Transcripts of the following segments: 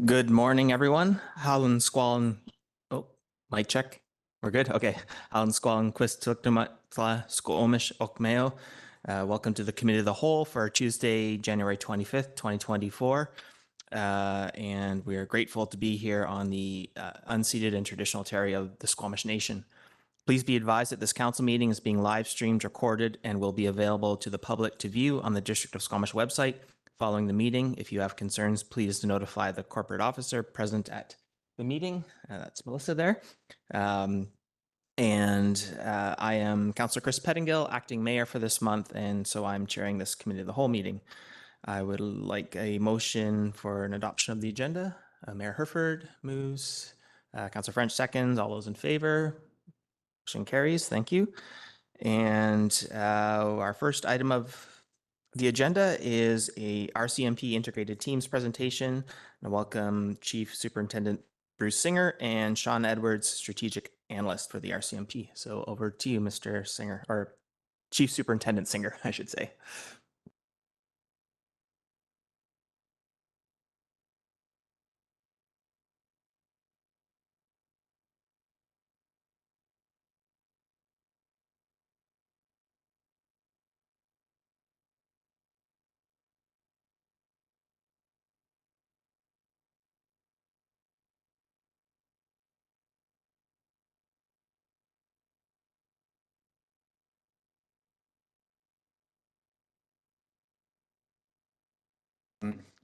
Good morning, everyone. Howlin Squalin. Oh, mic check. We're good? Okay. Howlin Squalin Quistuktumatla Squamish Okmeo. Welcome to the Committee of the Whole for Tuesday, January 25th, 2024. And we are grateful to be here on the unceded and traditional territory of the Squamish Nation. Please be advised that this council meeting is being live streamed, recorded, and will be available to the public to view on the District of Squamish website following the meeting. If you have concerns, please notify the corporate officer present at the meeting. That's Melissa there. I am Councillor Chris Pettingill, acting mayor for this month, and so I'm chairing this committee of the whole meeting. I would like a motion for an adoption of the agenda. Mayor Herford moves. Councillor French seconds. All those in favor? Motion carries. Thank you. And our first item of the agenda is a RCMP integrated teams presentation. I welcome Chief Superintendent Bruce Singer and Sean Edwards, strategic analyst for the RCMP. So over to you, Mr. Singer, or Chief Superintendent Singer, I should say.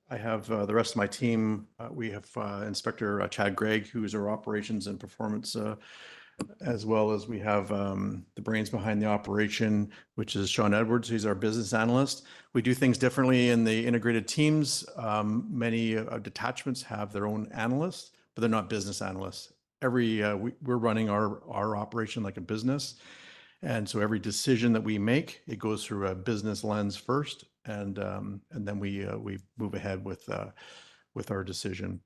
I have the rest of my team. We have Inspector Chad Gregg, who is our operations and performance, as well as we have the brains behind the operation, which is Sean Edwards. He's our business analyst. We do things differently in the integrated teams. Many detachments have their own analysts, but they're not business analysts. We're running our operation like a business. And so every decision that we make, it goes through a business lens first, and then we move ahead with our decision.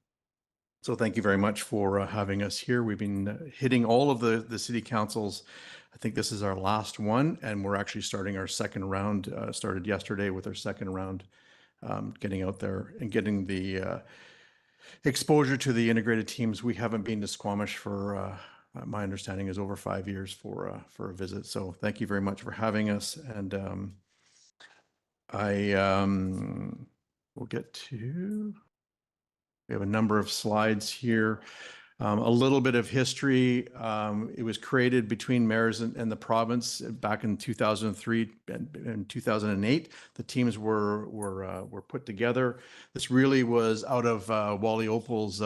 So thank you very much for having us here. We've been hitting all of the city councils. I think this is our last one, and we're actually starting our second round. Started yesterday with our second round, getting out there and getting the exposure to the integrated teams. We haven't been to Squamish for my understanding is over 5 years for a visit. So thank you very much for having us. And we'll get to, we have a number of slides here. A little bit of history. It was created between mayors and the province back in 2003 and 2008. The teams were put together. This really was out of Wally Opal's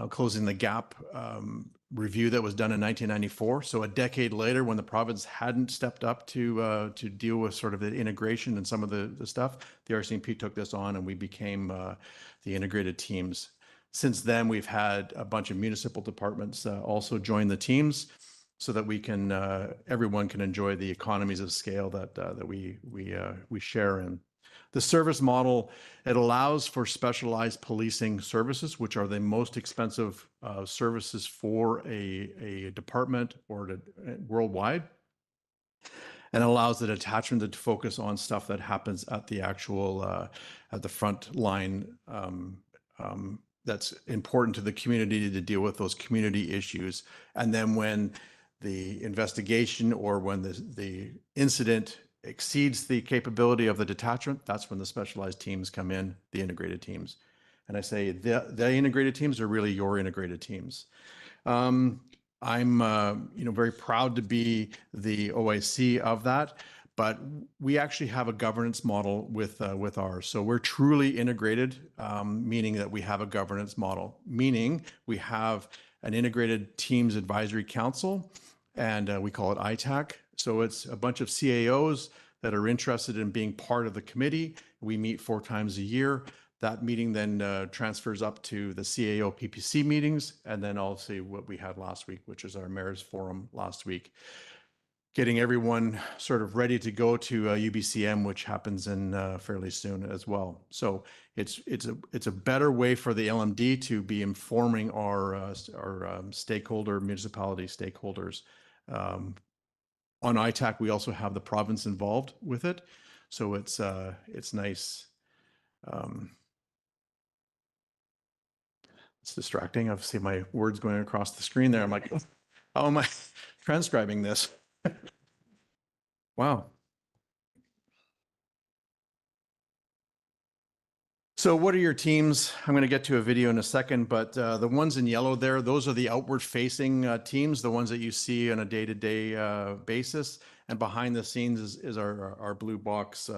Closing the Gap review that was done in 1994. So a decade later, when the province hadn't stepped up to deal with sort of the integration and some of the stuff, the RCMP took this on, and we became the integrated teams. Since then, we've had a bunch of municipal departments also join the teams, so that we can everyone can enjoy the economies of scale that we share in. The service model, it allows for specialized policing services, which are the most expensive services for a department or worldwide, and allows the detachment to focus on stuff that happens at the actual at the front line. That's important to the community to deal with those community issues. And then when the investigation or when the incident exceeds the capability of the detachment, that's when the specialized teams come in, the integrated teams. And I say the integrated teams are really your integrated teams. I'm very proud to be the OIC of that, but we actually have a governance model with ours. So we're truly integrated, meaning that we have a governance model, meaning we have an integrated teams advisory council, and we call it ITAC. So it's a bunch of CAOs that are interested in being part of the committee. We meet 4 times a year. That meeting then transfers up to the CAO PPC meetings, and then also what we had last week, which is our Mayor's Forum last week. Getting everyone sort of ready to go to UBCM, which happens in fairly soon as well. So it's a better way for the LMD to be informing our municipality stakeholders. On ITAC, we also have the province involved with it, so it's nice. It's distracting. I see my words going across the screen there. I'm like, how am I transcribing this? Wow. So what are your teams? I'm going to get to a video in a second, but the ones in yellow there, those are the outward facing teams, the ones that you see on a day-to-day basis. And behind the scenes is our blue box.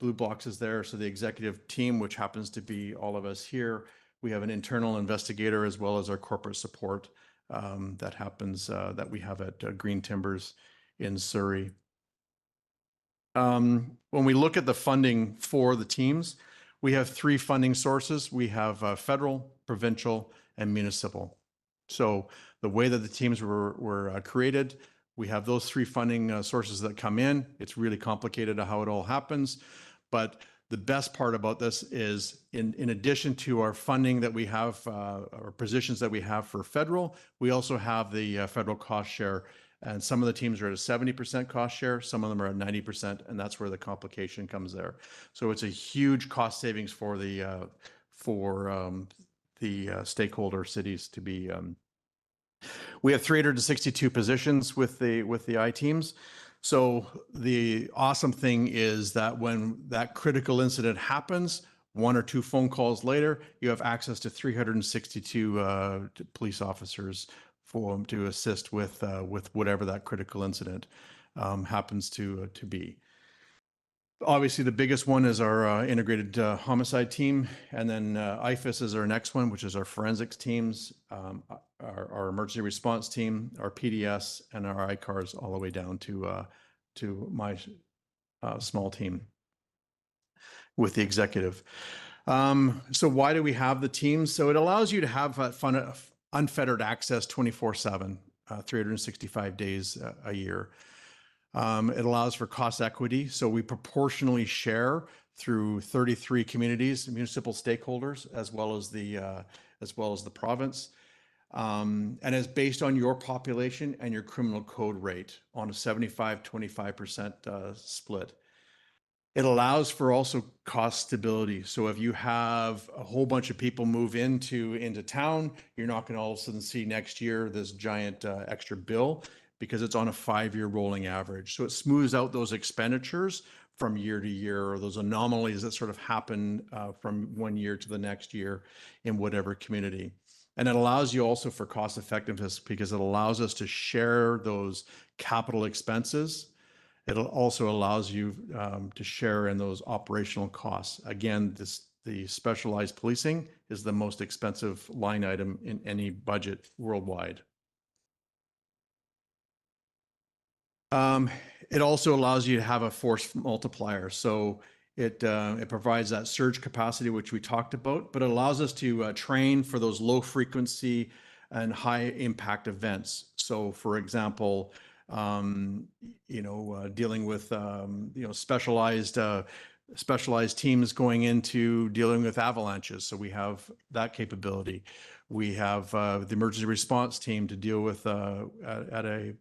Blue box is there. So the executive team, which happens to be all of us here, we have an internal investigator as well as our corporate support that happens that we have at Green Timbers in Surrey. When we look at the funding for the teams, we have three funding sources. We have federal, provincial, and municipal. So the way that the teams were created, we have those three funding sources that come in. It's really complicated how it all happens. But the best part about this is in addition to our funding that we have, or positions that we have for federal, we also have the federal cost share. And some of the teams are at a 70% cost share, some of them are at 90%, and that's where the complication comes there. So it's a huge cost savings for the stakeholder cities to be. We have 362 positions with the I teams. So the awesome thing is that when that critical incident happens, one or two phone calls later, you have access to 362 police officers for them to assist with whatever that critical incident happens to be. Obviously, the biggest one is our integrated homicide team, and then IFIS is our next one, which is our forensics teams, our emergency response team, our PDS, and our ICARs, all the way down to my small team with the executive. So why do we have the teams? So it allows you to have unfettered access 24/7, 365 days a year. It allows for cost equity. So we proportionally share through 33 communities, municipal stakeholders, as well as the province. And it's based on your population and your criminal code rate on a 75-25% split. It allows for also cost stability. So if you have a whole bunch of people move into town, you're not going to all of a sudden see next year this giant extra bill, because it's on a 5-year rolling average. So it smooths out those expenditures from year to year, or those anomalies that sort of happen from one year to the next year in whatever community. And it allows you also for cost effectiveness, because it allows us to share those capital expenses. It also allows you to share in those operational costs. Again, the specialized policing is the most expensive line item in any budget worldwide. It also allows you to have a force multiplier. So it provides that surge capacity, which we talked about, but it allows us to train for those low frequency and high impact events. So for example, dealing with, specialized teams going into dealing with avalanches. So we have that capability. We have the emergency response team to deal with at a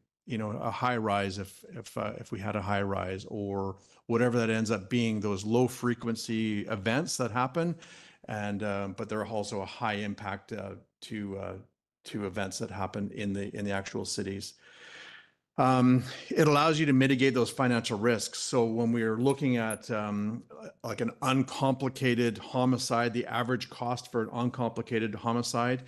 high rise if we had a high rise, or whatever that ends up being, those low frequency events that happen, and but they're also a high impact to events that happen in the actual cities. It allows you to mitigate those financial risks. So when we're looking at like an uncomplicated homicide, the average cost for an uncomplicated homicide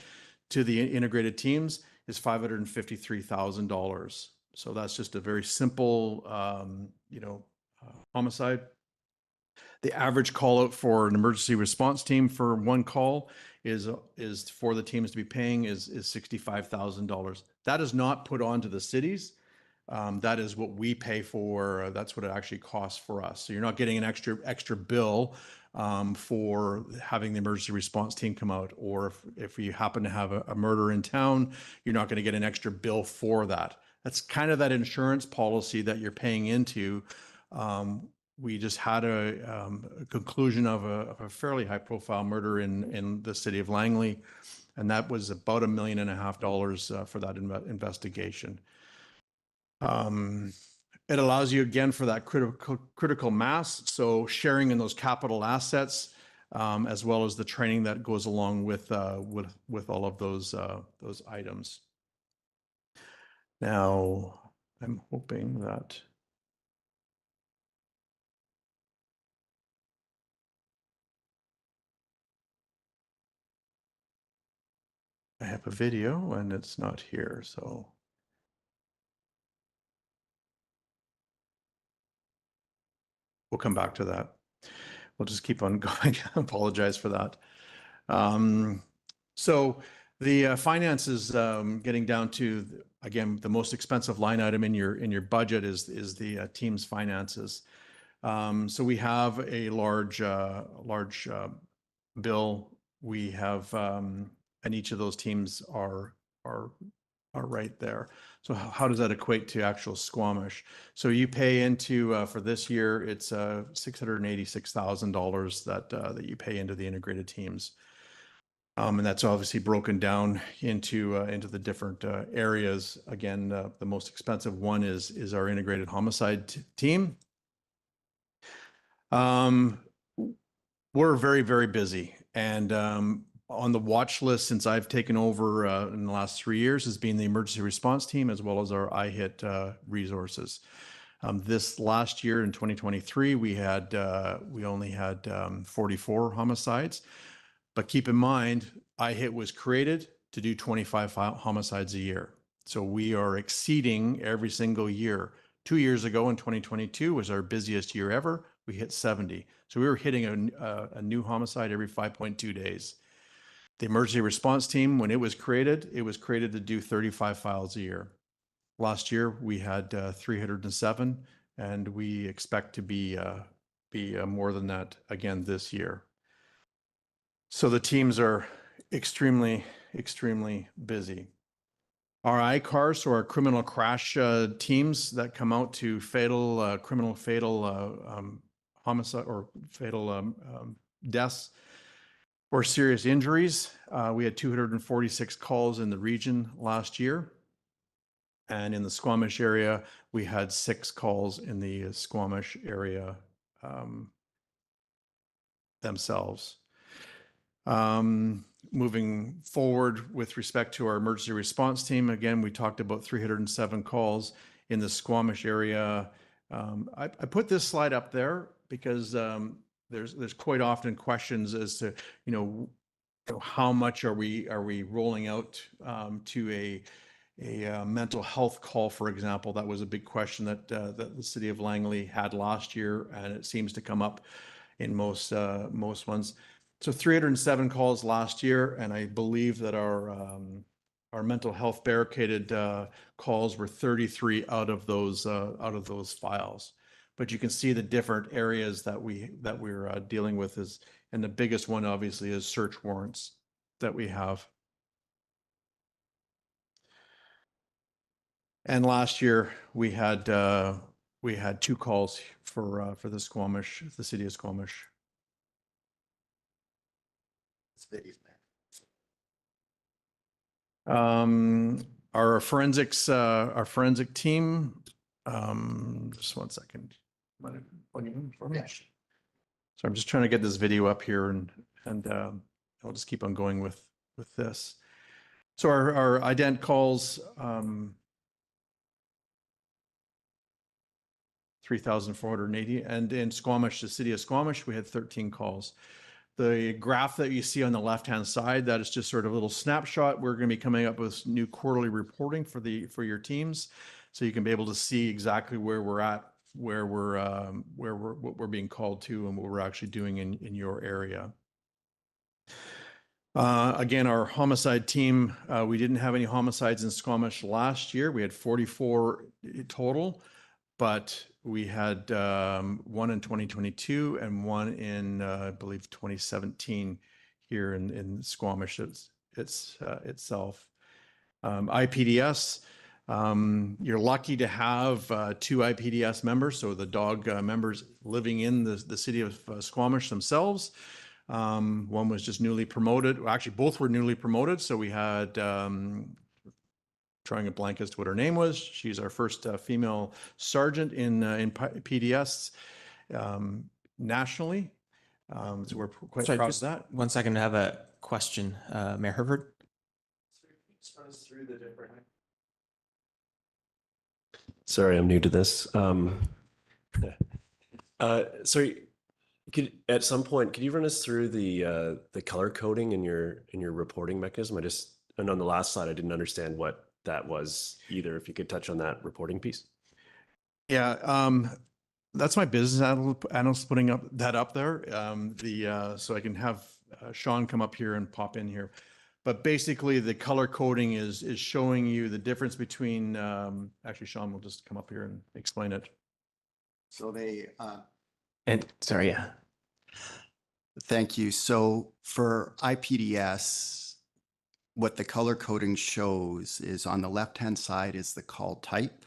to the integrated teams is $553,000. So that's just a very simple, homicide. The average call out for an emergency response team for one call is for the teams to be paying is $65,000. That is not put onto the cities. That is what we pay for. That's what it actually costs for us. So you're not getting an extra bill for having the emergency response team come out, or if you happen to have a murder in town, you're not going to get an extra bill for that. That's kind of that insurance policy that you're paying into. We just had a conclusion of a fairly high-profile murder in the city of Langley, and that was about $1.5 million for that investigation. It allows you again for that critical mass. So sharing in those capital assets, as well as the training that goes along with all of those items. Now, I'm hoping that I have a video and it's not here, so we'll come back to that. We'll just keep on going. I apologize for that. So the finances, getting down to, again, the most expensive line item in your budget is the team's finances. So we have a large bill. We have, and each of those teams are right there. So how does that equate to actual Squamish? So you pay into, for this year, it's $686,000 that you pay into the integrated teams. And that's obviously broken down into the different areas. Again, the most expensive one is our integrated homicide team. We're very, very busy, and on the watch list since I've taken over in the last 3 years has been the emergency response team as well as our IHIT resources. This last year in 2023, we only had 44 homicides, but keep in mind, IHIT was created to do 25 homicides a year. So we are exceeding every single year. 2 years ago in 2022 was our busiest year ever. We hit 70. So we were hitting a new homicide every 5.2 days. The emergency response team, when it was created to do 35 files a year. Last year, we had 307, and we expect to be more than that again this year. So the teams are extremely, extremely busy. Our ICARs, so our criminal crash teams that come out to criminal fatal homicide or fatal deaths or serious injuries. We had 246 calls in the region last year. And in the Squamish area, we had 6 calls in the Squamish area themselves. Moving forward with respect to our emergency response team, again, we talked about 307 calls in the Squamish area. I put this slide up there because there's quite often questions as to, how much are we rolling out to a mental health call, for example. That was a big question that the city of Langley had last year, and it seems to come up in most ones. So 307 calls last year, and I believe that our mental health barricaded calls were 33 out of those files. But you can see the different areas that we're dealing with and the biggest one obviously is search warrants that we have. And last year we had 2 calls for the city of Squamish. Our forensic team. Just one second. So I'm just trying to get this video up here, and I'll just keep on going with this. So our ident calls, 3,480, and in Squamish, the city of Squamish, we had 13 calls. The graph that you see on the left-hand side, that is just sort of a little snapshot. We're going to be coming up with new quarterly reporting for your teams, so you can be able to see exactly where we're at, what we're being called to, and what we're actually doing in your area. Again, our homicide team, we didn't have any homicides in Squamish last year. We had 44 total, but we had one in 2022 and one in, I believe, 2017 here in Squamish itself. IPDS, you're lucky to have 2 IPDS members, so the dog members living in the city of Squamish themselves. One was just newly promoted. Well, actually, both were newly promoted. So we had, drawing a blank as to what her name was. She's our first female sergeant in PDS nationally. So we're quite Sorry, proud of just that. 1 second. I have a question. Mayor Herford? Sorry, I'm new to this. Sorry, at some point, could you run us through the color coding in your reporting mechanism? And on the last slide, I didn't understand what that was either. If you could touch on that reporting piece. Yeah, that's my business analyst putting that up there. So I can have Sean come up here and pop in here. But basically, the color coding is showing you the difference between. Actually, Sean will just come up here and explain it. So And sorry, yeah. thank you. So for IPDS, what the color coding shows is on the left-hand side is the call type.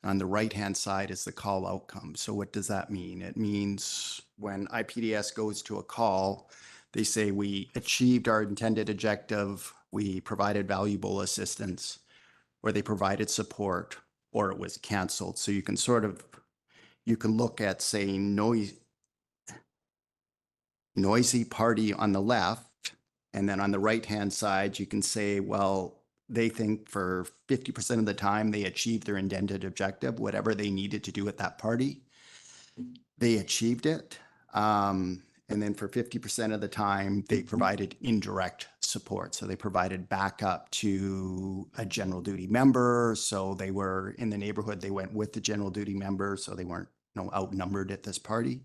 On the right-hand side is the call outcome. So what does that mean? It means when IPDS goes to a call, they say we achieved our intended objective, we provided valuable assistance, or they provided support, or it was canceled. So you can look at, say, noisy party on the left, and then on the right-hand side, you can say, well, they think for 50% of the time they achieved their intended objective, whatever they needed to do at that party, they achieved it. And then for 50% of the time, they provided indirect support. So they provided backup to a general duty member. So they were in the neighborhood, they went with the general duty member, so they weren't outnumbered at this party.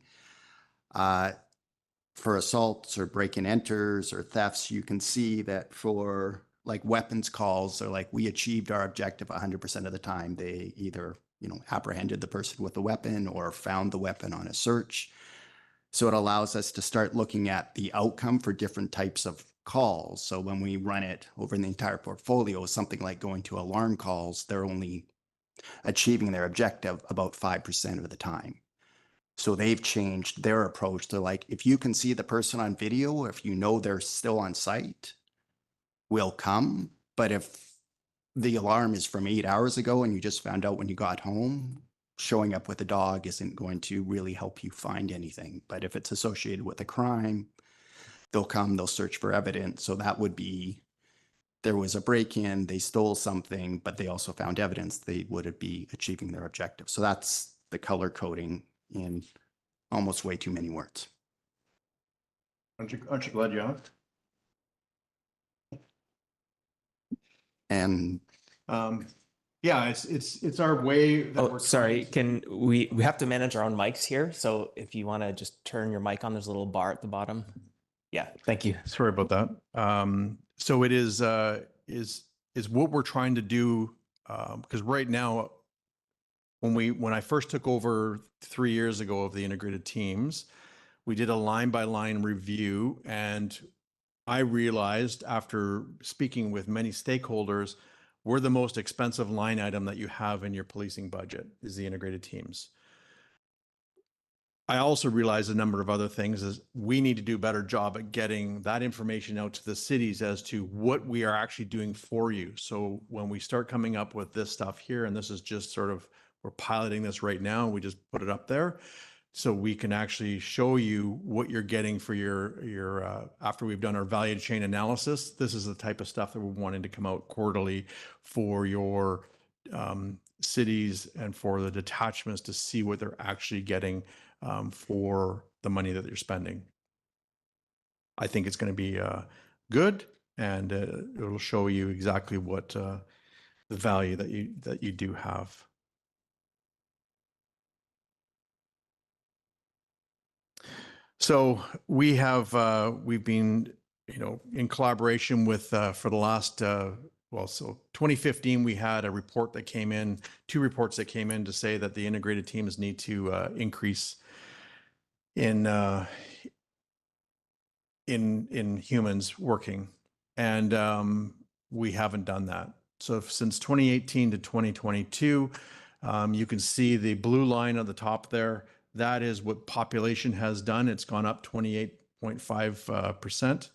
For assaults or break-in enters or thefts, you can see that for like weapons calls, they're like, we achieved our objective 100% of the time. They either, apprehended the person with the weapon or found the weapon on a search. So it allows us to start looking at the outcome for different types of calls. So when we run it over in the entire portfolio, something like going to alarm calls, they're only achieving their objective about 5% of the time. So they've changed their approach. They're like, if you can see the person on video, if you know they're still on site, we'll come. But if the alarm is from 8 hours ago and you just found out when you got home, showing up with a dog isn't going to really help you find anything. But if it's associated with a crime, they'll come, they'll search for evidence. So that would be, there was a break-in, they stole something, but they also found evidence, they would be achieving their objective. So that's the color coding in almost way too many words. Aren't you glad you asked? And Yeah, it's our way that Oh, we're sorry. trying to- Can we have to manage our own mics here? So if you want to just turn your mic on, there's a little bar at the bottom. Yeah, thank you. Sorry about that. So it is what we're trying to do, because right now, when I first took over 3 years ago of the integrated teams, we did a line by line review, and I realized after speaking with many stakeholders, we're the most expensive line item that you have in your policing budget is the integrated teams. I also realized a number of other things is we need to do a better job at getting that information out to the cities as to what we are actually doing for you. So when we start coming up with this stuff here, and this is just sort of, we're piloting this right now, we just put it up there. So we can actually show you what you're getting for your after we've done our value chain analysis. This is the type of stuff that we're wanting to come out quarterly for your cities and for the detachments to see what they're actually getting for the money that you're spending. I think it's going to be good, and it'll show you exactly what the value that you do have. So we have we've been in collaboration with for the last so 2015 we had a report that came in, 2 reports that came in to say that the integrated teams need to increase in humans working, and we haven't done that. So since 2018 to 2022, you can see the blue line on the top there. That is what population has done. It's gone up 28.5%.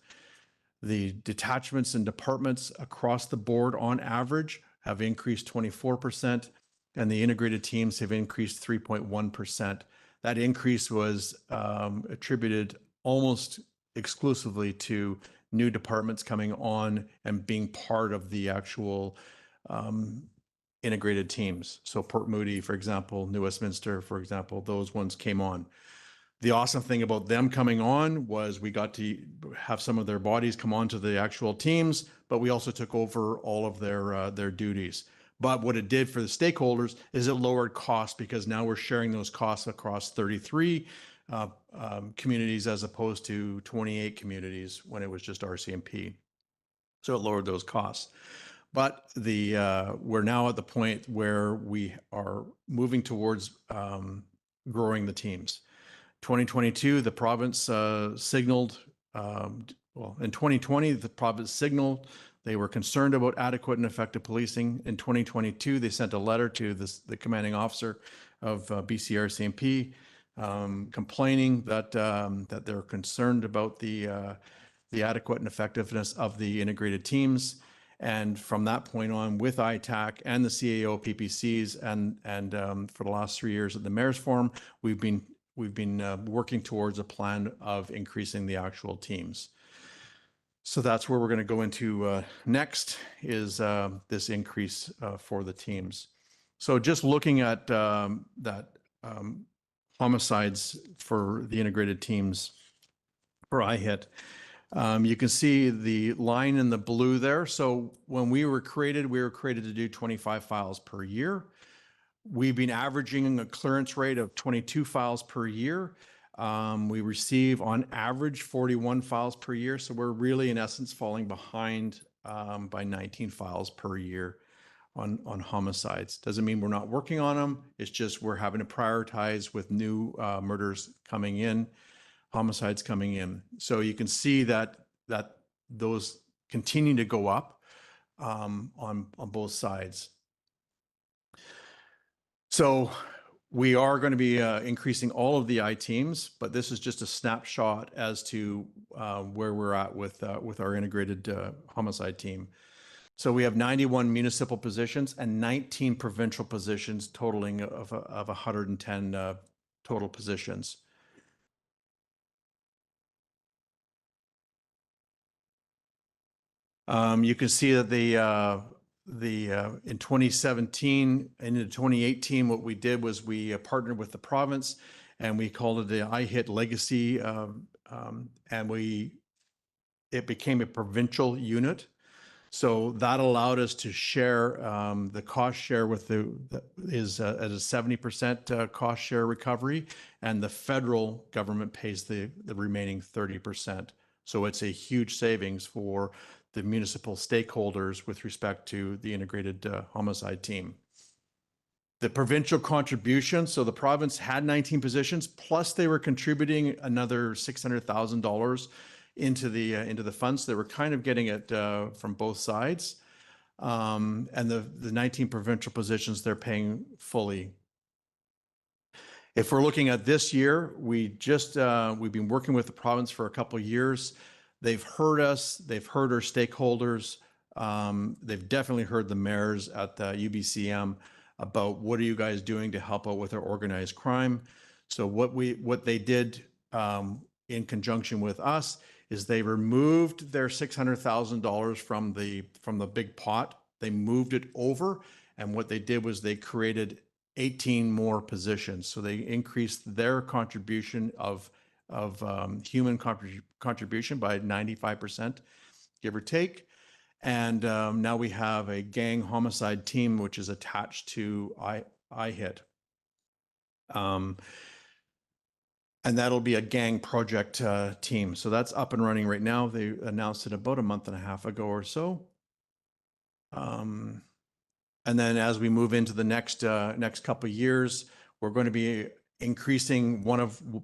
The detachments and departments across the board on average have increased 24%, and the integrated teams have increased 3.1%. That increase was attributed almost exclusively to new departments coming on and being part of the actual integrated teams. So Port Moody, for example, New Westminster, for example, those ones came on. The awesome thing about them coming on was we got to have some of their bodies come on to the actual teams, but we also took over all of their duties. But what it did for the stakeholders is it lowered costs because now we're sharing those costs across 33 communities as opposed to 28 communities when it was just RCMP. So it lowered those costs. But we're now at the point where we are moving towards growing the teams. 2022, the province signaled, well, in 2020, the province signaled they were concerned about adequate and effective policing. In 2022, they sent a letter to the commanding officer of BC RCMP complaining that they're concerned about the adequate and effectiveness of the integrated teams. And from that point on, with ITAC and the CAO PPCs and for the last 3 years at the Mayor's Forum, we've been working towards a plan of increasing the actual teams. So that's where we're going to go into next is this increase for the teams. So just looking at that homicides for the integrated teams for IHIT, you can see the line in the blue there. So when we were created to do 25 files per year. We've been averaging a clearance rate of 22 files per year. We receive on average 41 files per year. So we're really in essence falling behind by 19 files per year on homicides. Doesn't mean we're not working on them. It's just we're having to prioritize with new murders coming in, homicides coming in. So you can see that those continue to go up on both sides. So we are going to be increasing all of the I teams, but this is just a snapshot as to where we're at with our integrated homicide team. So we have 91 municipal positions and 19 provincial positions, totaling of 110 total positions. You can see that in 2017 and in 2018, what we did was we partnered with the province and we called it the IHIT Legacy, and it became a provincial unit. So that allowed us to share the cost share with is at a 70% cost share recovery, and the federal government pays the remaining 30%. So it's a huge savings for the municipal stakeholders with respect to the integrated homicide team. The provincial contribution, so the province had 19 positions, plus they were contributing another $600,000 into the funds. They were kind of getting it from both sides. And the 19 provincial positions, they're paying fully. If we're looking at this year, we've been working with the province for a couple of years. They've heard us, they've heard our stakeholders. They've definitely heard the mayors at the UBCM about what are you guys doing to help out with our organized crime. So what they did in conjunction with us is they removed their $600,000 from the big pot. They moved it over, and what they did was they created 18 more positions. So they increased their contribution of human contribution by 95%, give or take. And now we have a gang homicide team, which is attached to IHIT. And that'll be a gang project team. So that's up and running right now. They announced it about a month and a half ago or so. And then as we move into the next couple of years, we're going to be increasing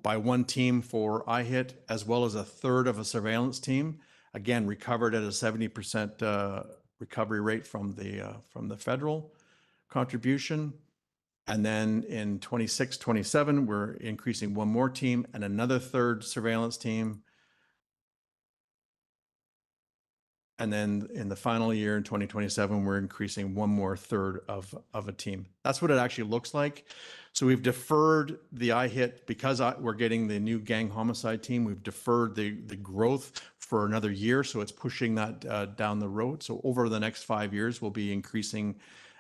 by one team for IHIT, as well as a third of a surveillance team. Again, recovered at a 70% recovery rate from the federal contribution. And then in 26, 27, we're increasing one more team and another third surveillance team. And then in the final year in 2027, we're increasing one more third of a team. That's what it actually looks like. So we've deferred the IHIT because we're getting the new gang homicide team. We've deferred the growth for another year. So it's pushing that down the road. So over the next 5 years, we'll be increasing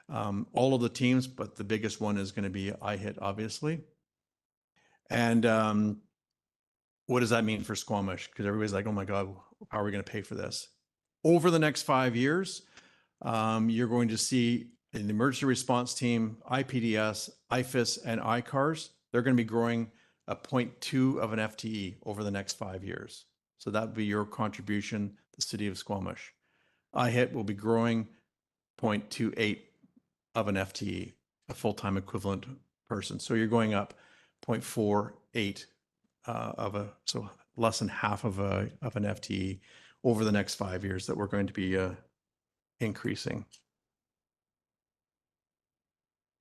all of the teams, but the biggest one is going to be IHIT, obviously. And what does that mean for Squamish? Because everybody's like, oh my God, how are we going to pay for this? Over the next 5 years, you're going to see in the emergency response team, IPDS, IFIS, and ICARS, they're going to be growing a 0.2 of an FTE over the next 5 years. So that would be your contribution, the city of Squamish. IHIT will be growing 0.28 of an FTE, a full-time equivalent person. So you're going up 0.48 so less than half of an FTE over the next 5 years that we're going to be increasing.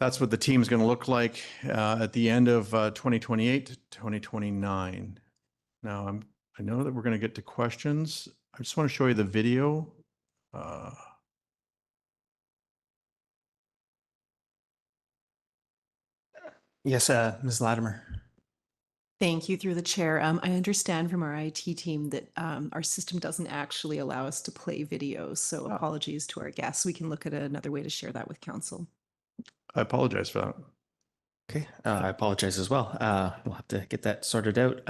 That's what the team is going to look like at the end of 2028 to 2029. Now I know that we're going to get to questions. I just want to show you the video. Yes, Ms. Latimer. Thank you through the chair. I understand from our IT team that our system doesn't actually allow us to play videos. So apologies to our guests. We can look at another way to share that with council. I apologize for that. Okay, I apologize as well. We'll have to get that sorted out.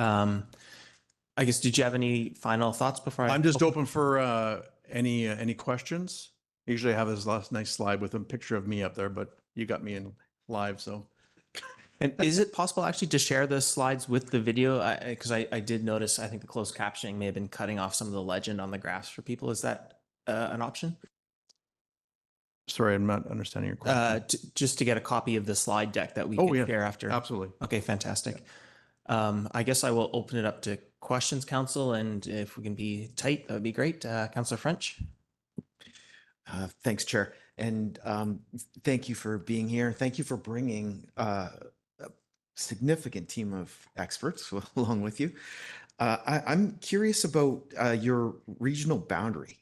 I guess, did you have any final thoughts before I'm just open for any questions. Usually I have this last nice slide with a picture of me up there, but you got me in live, so. And is it possible actually to share the slides with the video? Because I did notice, I think the closed captioning may have been cutting off some of the legend on the graphs for people. Is that an option? Sorry, I'm not understanding your question. Just to get a copy of the slide deck that we Oh, can yeah, share after. Absolutely. Okay, fantastic. I guess I will open it up to questions, Council, and if we can be tight, that would be great. Councillor French. Thanks, Chair. And thank you for being here. Thank you for bringing a significant team of experts along with you. I'm curious about your regional boundary.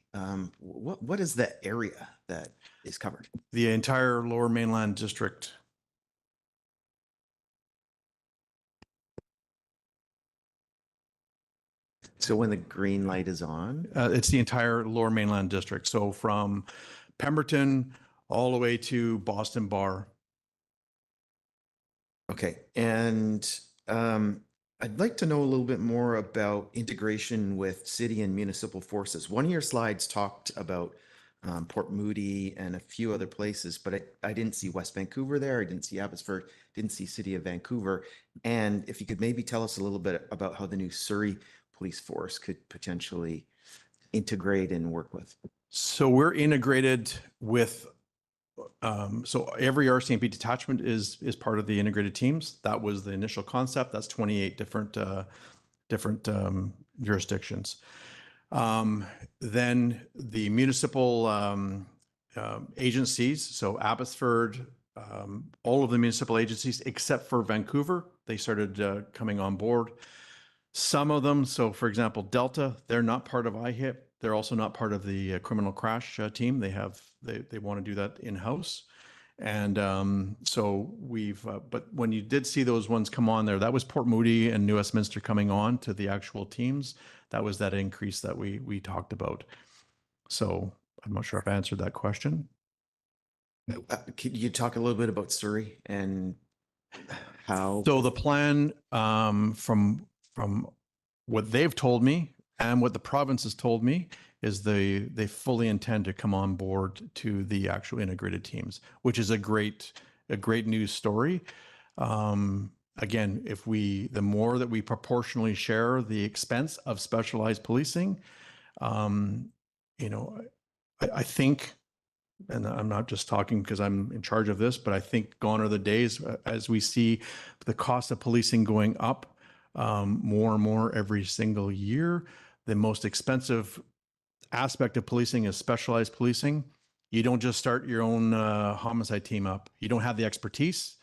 What is the area that is covered? The entire Lower Mainland District. So when the green light is on? It's the entire Lower Mainland District. So from Pemberton all the way to Boston Bar. Okay. And I'd like to know a little bit more about integration with city and municipal forces. One of your slides talked about Port Moody and a few other places, but I didn't see West Vancouver there. I didn't see Abbotsford, didn't see City of Vancouver. And if you could maybe tell us a little bit about how the new Surrey police force could potentially integrate and work with. So we're integrated with, so every RCMP detachment is part of the integrated teams. That was the initial concept. That's 28 different jurisdictions. Then the municipal agencies, so Abbotsford, all of the municipal agencies except for Vancouver, they started coming on board. Some of them, so for example, Delta, they're not part of IHIP. They're also not part of the criminal crash team. They want to do that in-house. And so but when you did see those ones come on there, that was Port Moody and New Westminster coming on to the actual teams. That was that increase that we talked about. So I'm not sure if I answered that question. Could you talk a little bit about Surrey and how? So the plan from what they've told me and what the province has told me is they fully intend to come on board to the actual integrated teams, which is a great news story. Again, the more that we proportionally share the expense of specialized policing, I think, and I'm not just talking because I'm in charge of this, but I think gone are the days as we see the cost of policing going up more and more every single year. The most expensive aspect of policing is specialized policing. You don't just start your own homicide team up. You don't have the expertise.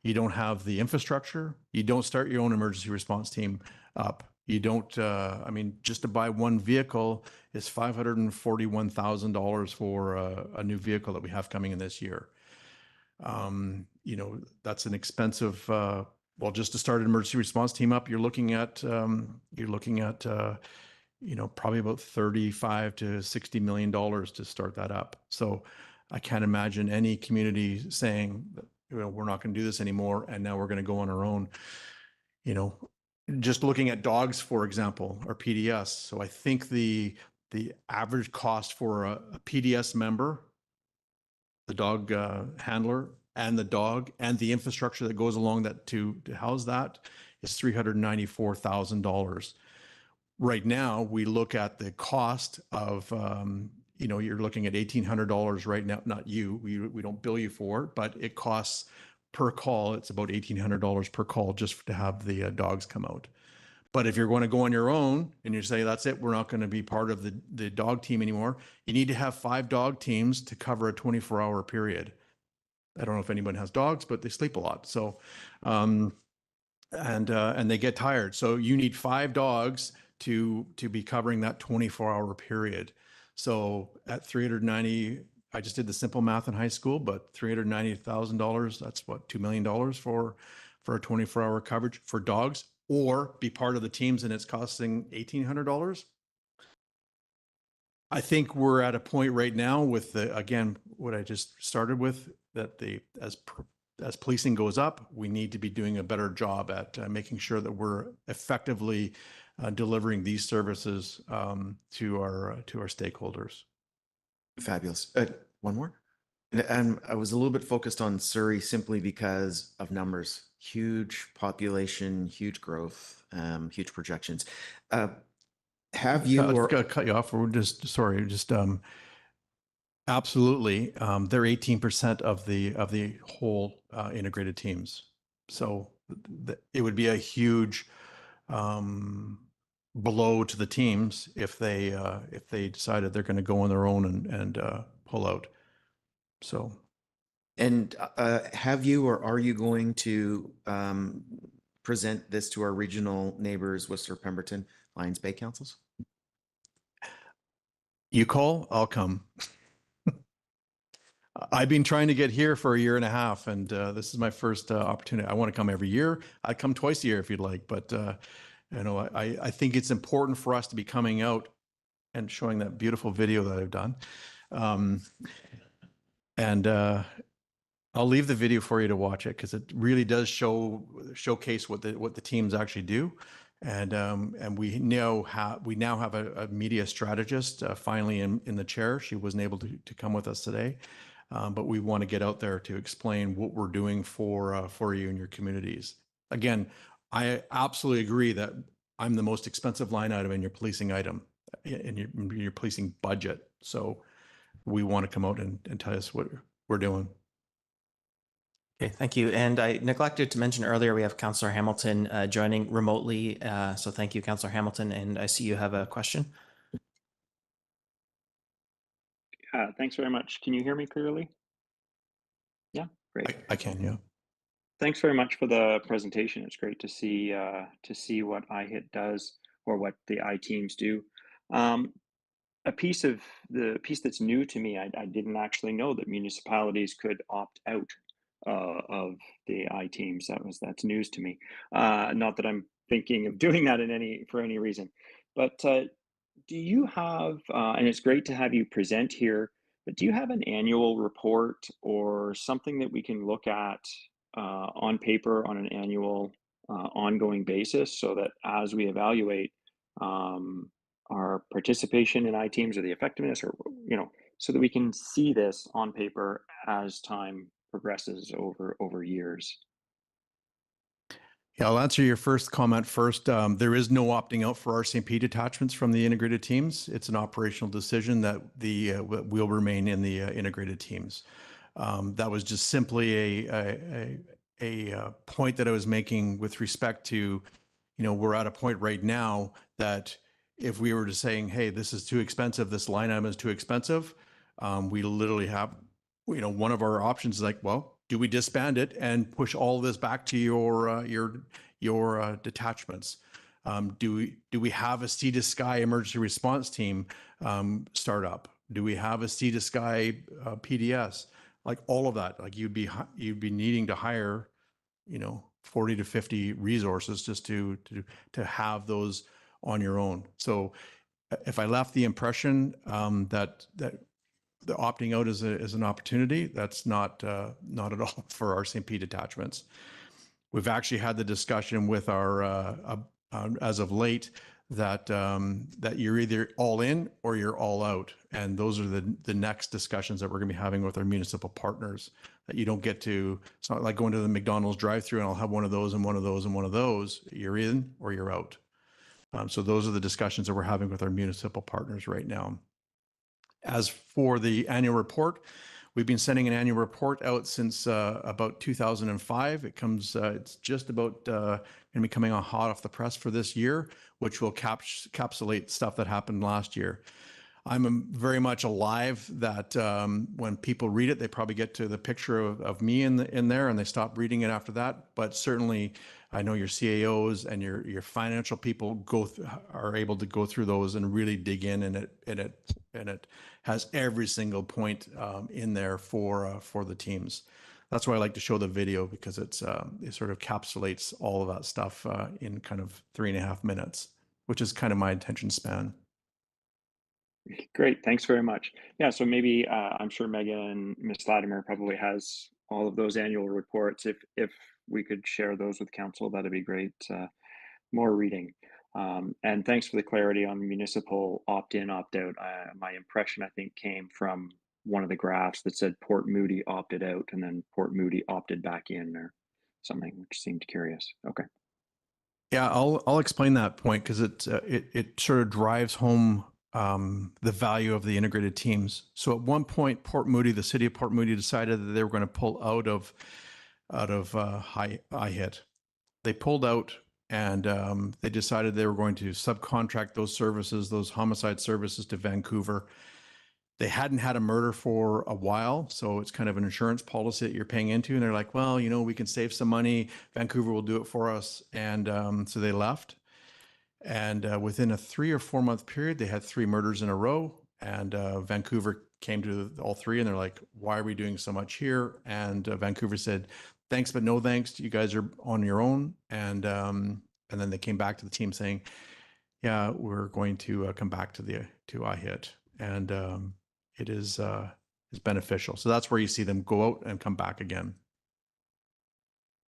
You don't have the infrastructure. You don't start your own emergency response team up. You don't, just to buy one vehicle is $541,000 for a new vehicle that we have coming in this year. You know, that's an expensive, well, just to start an emergency response team up, you're looking at, you know, probably about $35 to $60 million to start that up. So I can't imagine any community saying, you know, we're not going to do this anymore, and now we're going to go on our own. You know, just looking at dogs, for example, or PDS. So I think the average cost for a PDS member, the dog handler, and the dog, and the infrastructure that goes along that to house that is $394,000. Right now, we look at the cost of, you know, you're looking at $1,800 right now. Not you, we don't bill you for it, but it costs per call. It's about $1,800 per call just to have the dogs come out. But if you're going to go on your own and you say, that's it, we're not going to be part of the dog team anymore, you need to have 5 dog teams to cover a 24-hour period. I don't know if anyone has dogs, but they sleep a lot. So, and they get tired. So you need 5 dogs to be covering that 24-hour period. So at 390, I just did the simple math in high school, but $390,000, that's what, $2 million for a 24-hour coverage for dogs, or be part of the teams and it's costing $1,800. I think we're at a point right now with again, what I just started with, that as policing goes up, we need to be doing a better job at making sure that we're effectively delivering these services to our stakeholders. Fabulous. One more. And I was a little bit focused on Surrey simply because of numbers, huge population, huge growth, huge projections. Have you I've or got to cut you off. We're just sorry. Just absolutely. They're 18% of the whole integrated teams. So it would be a huge blow to the teams if they decided they're going to go on their own and pull out. So. And have you or are you going to present this to our regional neighbors, Whistler, Pemberton, Lions Bay councils? You call, I'll come. I've been trying to get here for 1.5 years, and this is my first opportunity. I want to come every year. I'd come twice a year if you'd like, but you know, I think it's important for us to be coming out and showing that beautiful video that I've done. I'll leave the video for you to watch it because it really does showcase what the teams actually do, and we now have a media strategist finally in the chair. She wasn't able to come with us today, but we want to get out there to explain what we're doing for you and your communities. Again, I absolutely agree that I'm the most expensive line item in your policing item, in your policing budget. So we want to come out and tell us what we're doing. Okay, thank you. And I neglected to mention earlier, we have Councillor Hamilton joining remotely. So thank you, Councillor Hamilton. And I see you have a question. Thanks very much. Can you hear me clearly? Yeah, great. I can, yeah. Thanks very much for the presentation. It's great to see what iHit does or what the iTeams do. A piece that's new to me, I didn't actually know that municipalities could opt out of the iTeams. That's news to me. Not that I'm thinking of doing that for any reason, but do you have? And it's great to have you present here. But do you have an annual report or something that we can look at on paper on an annual, ongoing basis, so that as we evaluate our participation in iTeams or the effectiveness, or so that we can see this on paper as time progresses over years? Yeah, I'll answer your first comment first. There is no opting out for RCMP detachments from the integrated teams. It's an operational decision that will remain in the integrated teams. That was just simply a point that I was making with respect to, we're at a point right now that if we were to saying, hey, this is too expensive, this line item is too expensive, we literally have, one of our options is like, well, do we disband it and push all this back to your detachments? Do we have a sea to sky emergency response team start up? Do we have a sea to sky PDS? Like all of that, like you'd be needing to hire, 40 to 50 resources just to have those on your own. So if I left the impression that the opting out is an opportunity, that's not at all for RCMP detachments. We've actually had the discussion with our as of late that that you're either all in or you're all out, and those are the next discussions that we're going to be having with our municipal partners. That you don't get to. It's not like going to the McDonald's drive-through and I'll have one of those and one of those and one of those. You're in or you're out. So those are the discussions that we're having with our municipal partners right now. As for the annual report, we've been sending an annual report out since about 2005. It comes, it's just about going to be coming on hot off the press for this year, which will capsulate stuff that happened last year. I'm very much alive that when people read it, they probably get to the picture of me in there and they stop reading it after that. But certainly, I know your CAOs and your financial people are able to go through those and really dig in, and it has every single point in there for the teams. That's why I like to show the video, because it sort of encapsulates all of that stuff in kind of 3.5 minutes, which is kind of my attention span. Great, thanks very much. Yeah, so maybe I'm sure Megan and Ms. Latimer probably has all of those annual reports. If we could share those with council, that'd be great. More reading. And thanks for the clarity on municipal opt-in, opt-out. My impression, I think, came from one of the graphs that said Port Moody opted out and then Port Moody opted back in, or something, which seemed curious. Okay. Yeah, I'll explain that point, because it sort of drives home the value of the integrated teams. So at one point, the city of Port Moody decided that they were going to pull out of IHIT. They pulled out, and they decided they were going to subcontract those services, those homicide services, to Vancouver. They hadn't had a murder for a while, so it's kind of an insurance policy that you're paying into. And they're like, well, we can save some money. Vancouver will do it for us. And so they left. And within a 3 or 4 month period, they had 3 murders in a row. And Vancouver came to all 3, and they're like, why are we doing so much here? And Vancouver said, thanks, but no thanks. You guys are on your own. And then they came back to the team saying, yeah, we're going to come back to IHIT. And it is beneficial. So that's where you see them go out and come back again.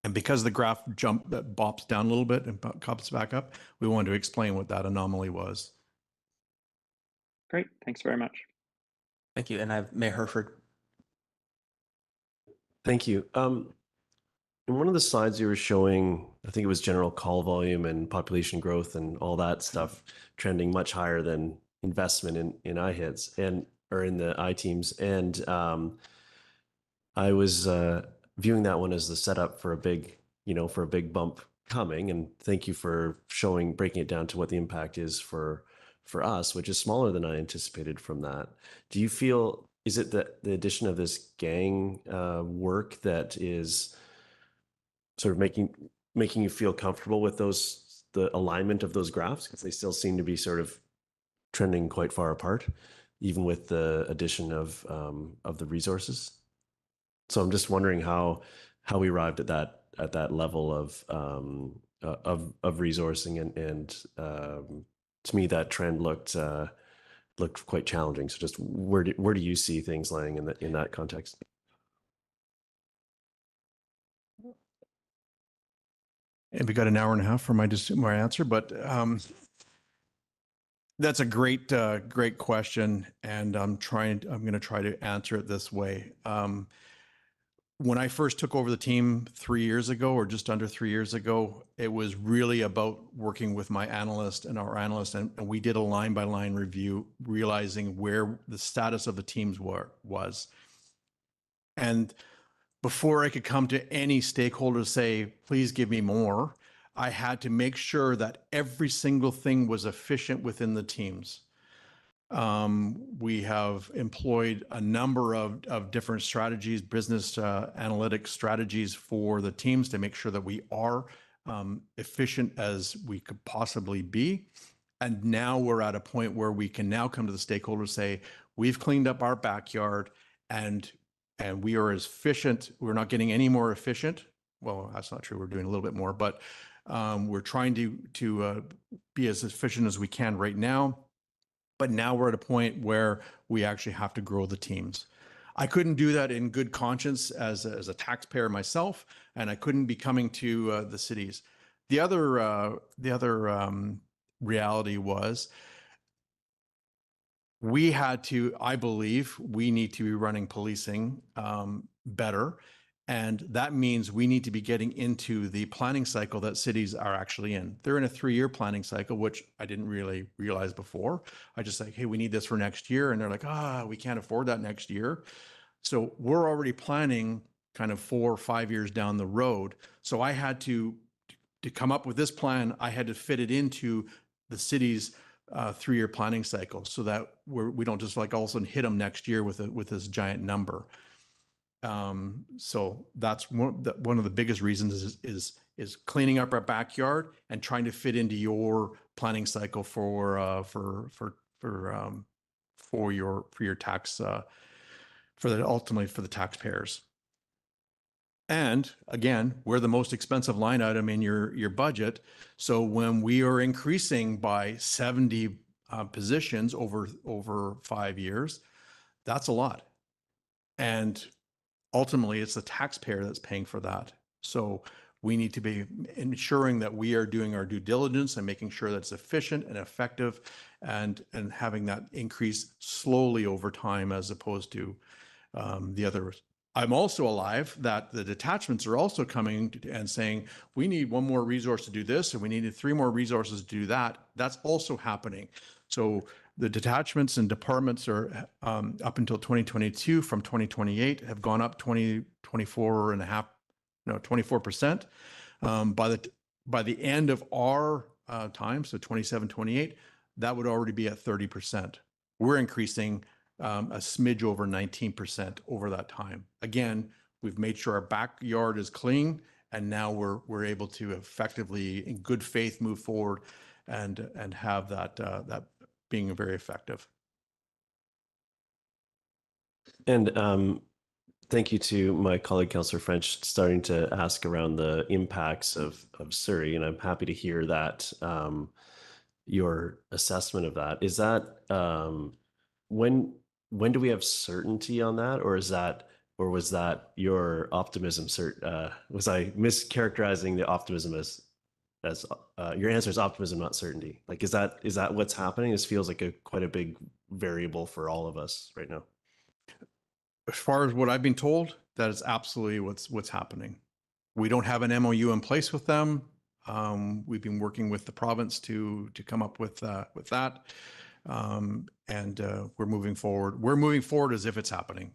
And because the graph bops down a little bit and comes back up, we wanted to explain what that anomaly was. Great, thanks very much. Thank you. And I have Mayor Herford. Thank you. In one of the slides you were showing, I think it was general call volume and population growth and all that stuff trending much higher than investment in IHITs or in the I-teams. And I was viewing that one as the setup for a big bump coming. And thank you for breaking it down to what the impact is for us, which is smaller than I anticipated from that. Do you feel, is it the addition of this gang work that is sort of making you feel comfortable with the alignment of those graphs? Because they still seem to be sort of trending quite far apart, even with the addition of the resources. So I'm just wondering how we arrived at that level of resourcing, and to me that trend looked quite challenging. So just where do you see things laying in that context? And we got an hour and a half for my answer, but that's a great question, and I'm going to try to answer it this way. When I first took over the team 3 years ago, or just under 3 years ago, it was really about working with my analyst and our analyst, and we did a line-by-line review, realizing where the status of the teams was. And before I could come to any stakeholder say, please give me more, I had to make sure that every single thing was efficient within the teams. We have employed a number of different strategies, business analytics strategies for the teams, to make sure that we are efficient as we could possibly be. And now we're at a point where we can now come to the stakeholders, say, we've cleaned up our backyard and we are as efficient. We're not getting any more efficient. Well, that's not true. We're doing a little bit more, but we're trying to be as efficient as we can right now. But now we're at a point where we actually have to grow the teams. I couldn't do that in good conscience as a taxpayer myself, and I couldn't be coming to the cities. The other reality was we had to, I believe, we need to be running policing better. And that means we need to be getting into the planning cycle that cities are actually in. They're in a 3-year planning cycle, which I didn't really realize before. I just like, hey, we need this for next year. And they're like, we can't afford that next year. So we're already planning kind of 4 or 5 years down the road. So I had to come up with this plan. I had to fit it into the city's 3-year planning cycle so that we don't just like all of a sudden hit them next year with this giant number. So that's one of the biggest reasons is cleaning up our backyard and trying to fit into your planning cycle for your tax ultimately for the taxpayers. And again, we're the most expensive line item in your budget. So when we are increasing by 70 positions over 5 years, that's a lot. And ultimately, it's the taxpayer that's paying for that. So we need to be ensuring that we are doing our due diligence and making sure that it's efficient and effective and having that increase slowly over time as opposed to the other. I'm also alive that the detachments are also coming and saying, we need 1 more resource to do this, and we needed 3 more resources to do that. That's also happening. So the detachments and departments are up until 2022 from 2028 have gone up 24%. By the end of our time, so 27, 28, that would already be at 30%. We're increasing a smidge over 19% over that time. Again, we've made sure our backyard is clean, and now we're able to effectively, in good faith, move forward and have that being very effective. And thank you to my colleague, Councillor French, starting to ask around the impacts of Surrey, and I'm happy to hear that your assessment of that. Is that when do we have certainty on that, or was that your optimism? Was I mischaracterizing the optimism as your answer is optimism, not certainty? Like, is that what's happening? This feels like quite a big variable for all of us right now. As far as what I've been told, that is absolutely what's happening. We don't have an MOU in place with them. We've been working with the province to come up with that. And we're moving forward. We're moving forward as if it's happening.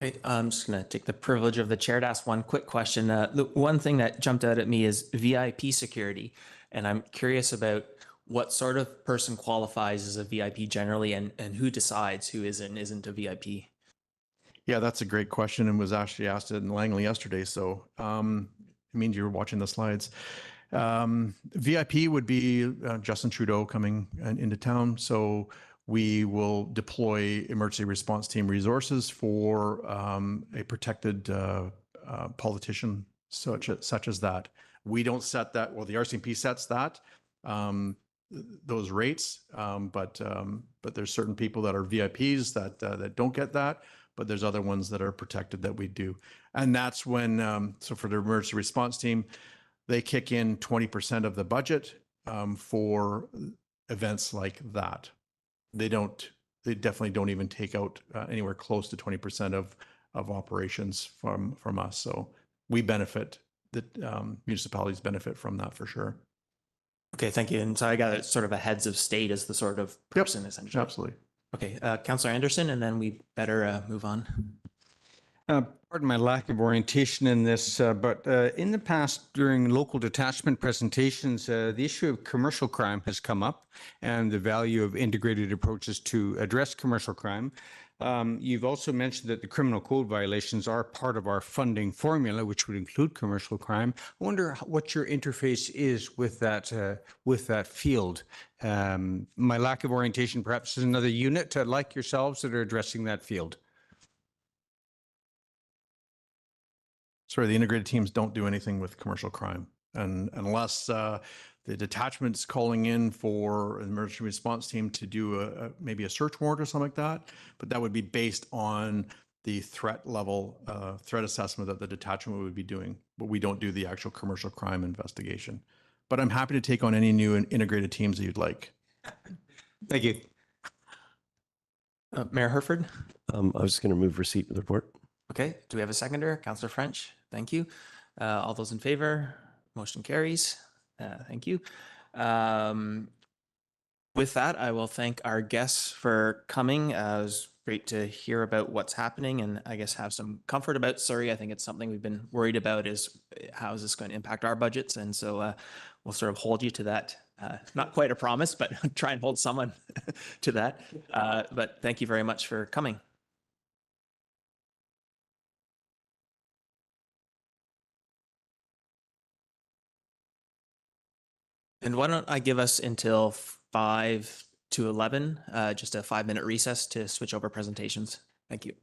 Okay, I'm just going to take the privilege of the chair to ask one quick question. The one thing that jumped out at me is VIP security. And I'm curious about what sort of person qualifies as a VIP generally, and who decides who is and isn't a VIP. Yeah, that's a great question, and was actually asked it in Langley yesterday. So it means you were watching the slides. VIP would be Justin Trudeau coming into town. So we will deploy emergency response team resources for a protected politician such as that. We don't set that. Well, the RCMP sets that those rates, but there's certain people that are VIPs that don't get that. But there's other ones that are protected that we do, and that's when. So for the emergency response team, they kick in 20% of the budget for events like that. They definitely don't even take out anywhere close to 20% of operations from us. So we benefit, the municipalities benefit from that for sure. Okay, thank you. And so I got it sort of a heads of state as the sort of person, essentially. Absolutely. Okay, Councillor Anderson, and then we better move on. Pardon my lack of orientation in this, but in the past, during local detachment presentations, the issue of commercial crime has come up and the value of integrated approaches to address commercial crime. You've also mentioned that the criminal code violations are part of our funding formula, which would include commercial crime. I wonder what your interface is with that field. My lack of orientation perhaps is another unit like yourselves that are addressing that field. Sorry, the integrated teams don't do anything with commercial crime. And unless the detachment's calling in for an emergency response team to do maybe a search warrant or something like that, but that would be based on the threat level, threat assessment that the detachment would be doing. But we don't do the actual commercial crime investigation. But I'm happy to take on any new integrated teams that you'd like. Thank you. Mayor Herford? I was just going to move receipt of the report. Okay, do we have a seconder? Councillor French, thank you. All those in favor? Motion carries. Thank you. With that, I will thank our guests for coming. It was great to hear about what's happening and I guess have some comfort about Surrey. I think it's something we've been worried about is how is this going to impact our budgets? And so we'll sort of hold you to that. Not quite a promise, but try and hold someone to that. But thank you very much for coming. And why don't I give us until 5 to 11, just a 5-minute recess to switch over presentations. Thank you.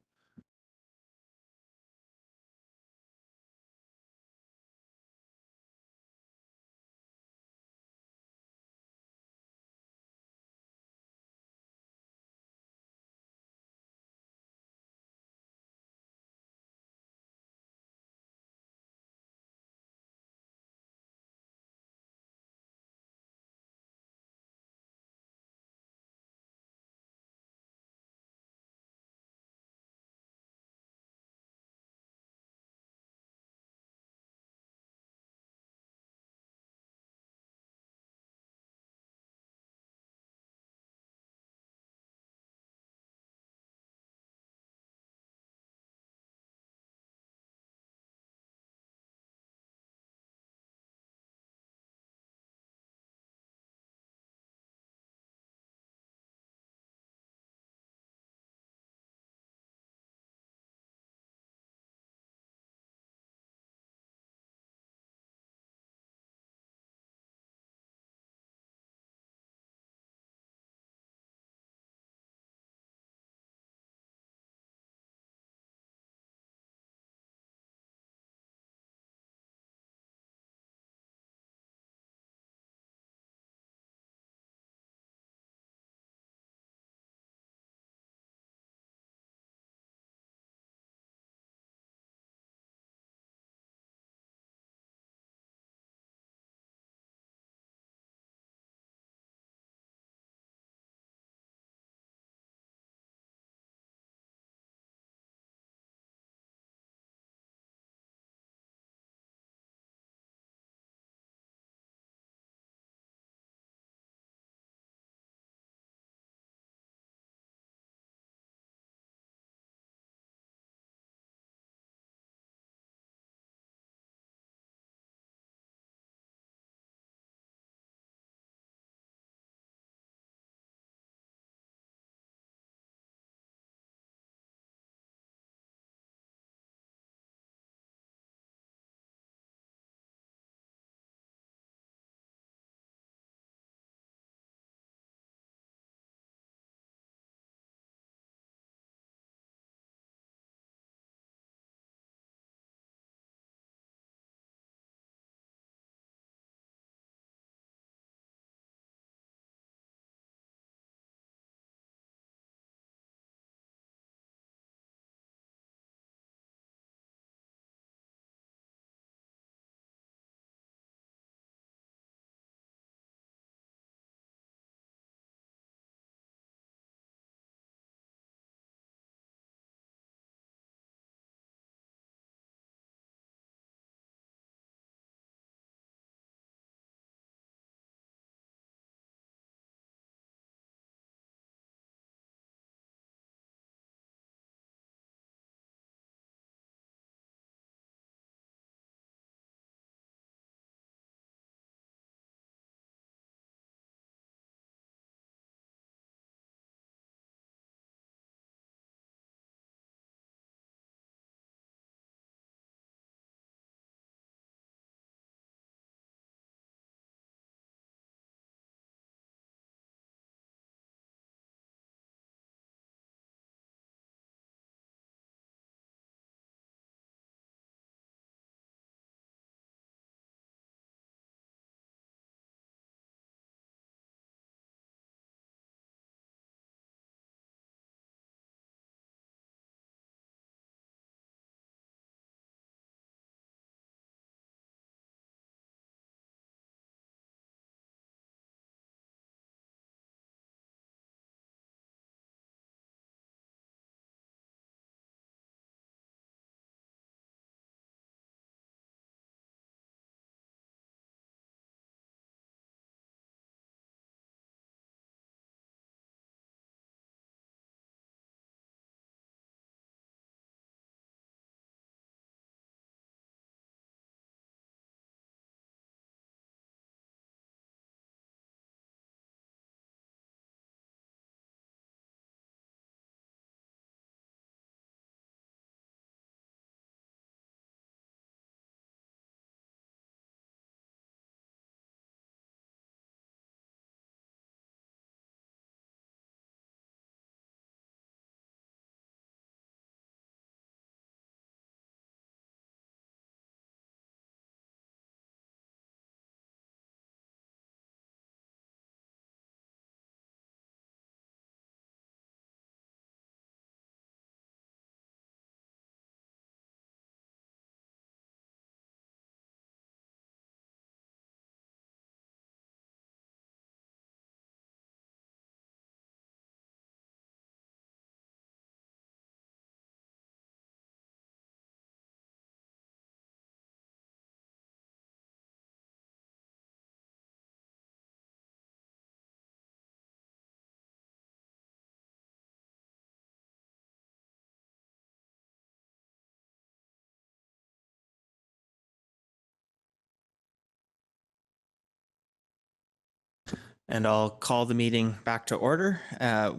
And I'll call the meeting back to order. We're at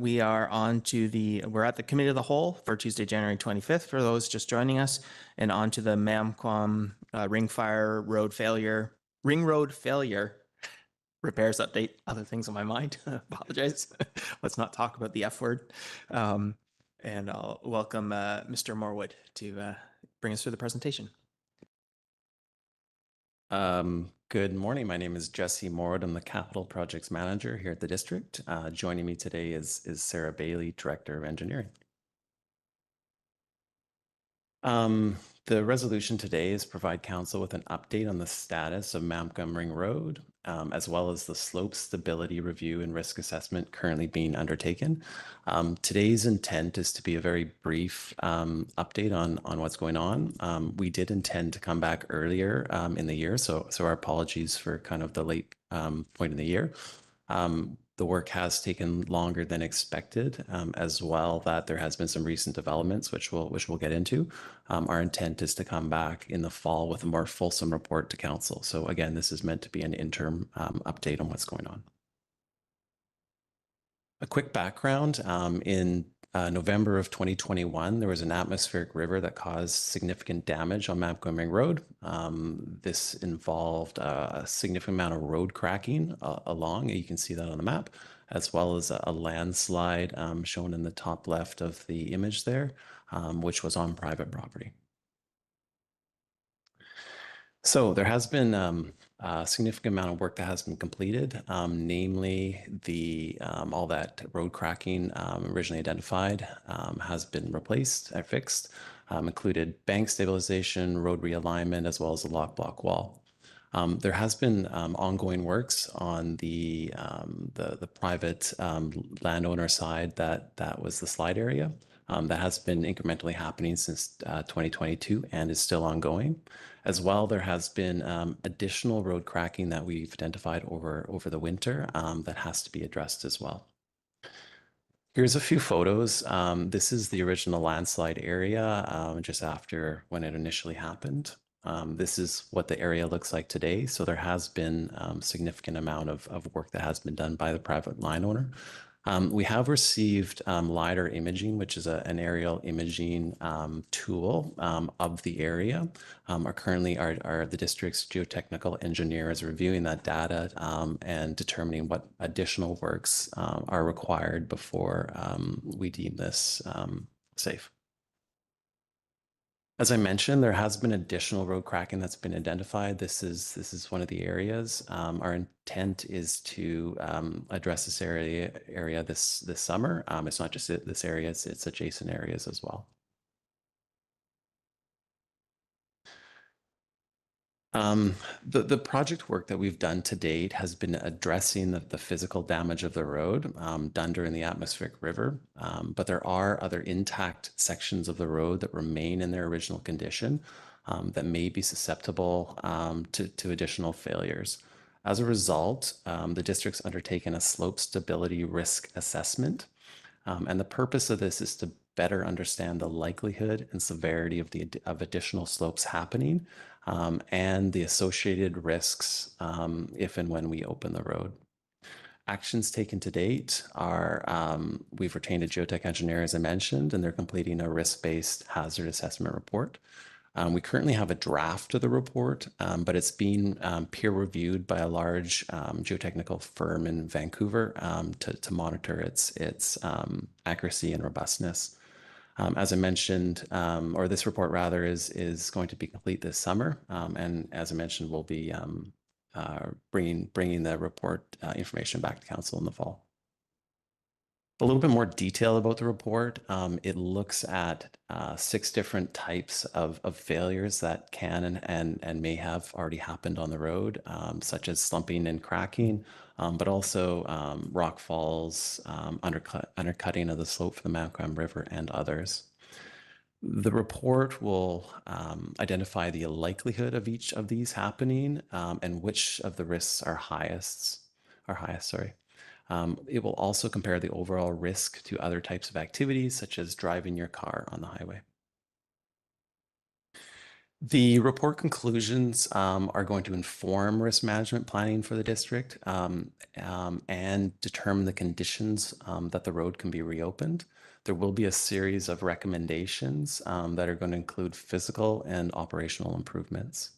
the Committee of the Whole for Tuesday, January 25th, for those just joining us, and on to the Mamquam Ring Road Failure repairs update. Other things on my mind. Apologize. Let's not talk about the F word. And I'll welcome Mr. Morwood to bring us through the presentation. Good morning. My name is Jesse Morwood. I'm the Capital Projects Manager here at the district. Joining me today is Sarah Bailey, Director of Engineering. The resolution today is provide council with an update on the status of Mamquam Ring Road, as well as the slope stability review and risk assessment currently being undertaken. Today's intent is to be a very brief update on what's going on. We did intend to come back earlier in the year, so our apologies for kind of the late point in the year. The work has taken longer than expected, as well that there has been some recent developments, which we'll get into. Our intent is to come back in the fall with a more fulsome report to council. So again, this is meant to be an interim update on what's going on. A quick background, in November of 2021, there was an atmospheric river that caused significant damage on Mamquam Ring Road. This involved a significant amount of road cracking along, you can see that on the map, as well as a landslide shown in the top left of the image there, which was on private property. So there has been a significant amount of work that has been completed, namely all that road cracking originally identified has been replaced or fixed, included bank stabilization, road realignment, as well as a lock block wall. There has been ongoing works on the private landowner side that was the slide area. That has been incrementally happening since 2022 and is still ongoing. As well, there has been additional road cracking that we've identified over the winter that has to be addressed as well. Here's a few photos. This is the original landslide area just after when it initially happened. This is what the area looks like today. So there has been significant amount of work that has been done by the private landowner. We have received LiDAR imaging, which is an aerial imaging tool of the area. Currently the district's geotechnical engineer is reviewing that data and determining what additional works are required before we deem this safe. As I mentioned, there has been additional road cracking that's been identified. This is one of the areas. Our intent is to address this area this summer. It's not just this area; it's adjacent areas as well. The project work that we've done to date has been addressing the physical damage of the road done during the atmospheric river, but there are other intact sections of the road that remain in their original condition that may be susceptible to additional failures. As a result, the district's undertaken a slope stability risk assessment, and the purpose of this is to better understand the likelihood and severity of additional slopes happening and the associated risks if and when we open the road. Actions taken to date are we've retained a geotech engineer, as I mentioned, and they're completing a risk-based hazard assessment report. We currently have a draft of the report, but it's being peer reviewed by a large geotechnical firm in Vancouver to monitor its accuracy and robustness. As I mentioned, or this report rather, is going to be complete this summer, and as I mentioned, we'll be bringing the report information back to council in the fall. A little bit more detail about the report. It looks at 6 different types of failures that can and may have already happened on the road, such as slumping and cracking, but also rock falls, undercutting of the slope for the Mamquam River, and others. The report will identify the likelihood of each of these happening and which of the risks are highest. It will also compare the overall risk to other types of activities, such as driving your car on the highway. The report conclusions are going to inform risk management planning for the district and determine the conditions that the road can be reopened. There will be a series of recommendations that are going to include physical and operational improvements.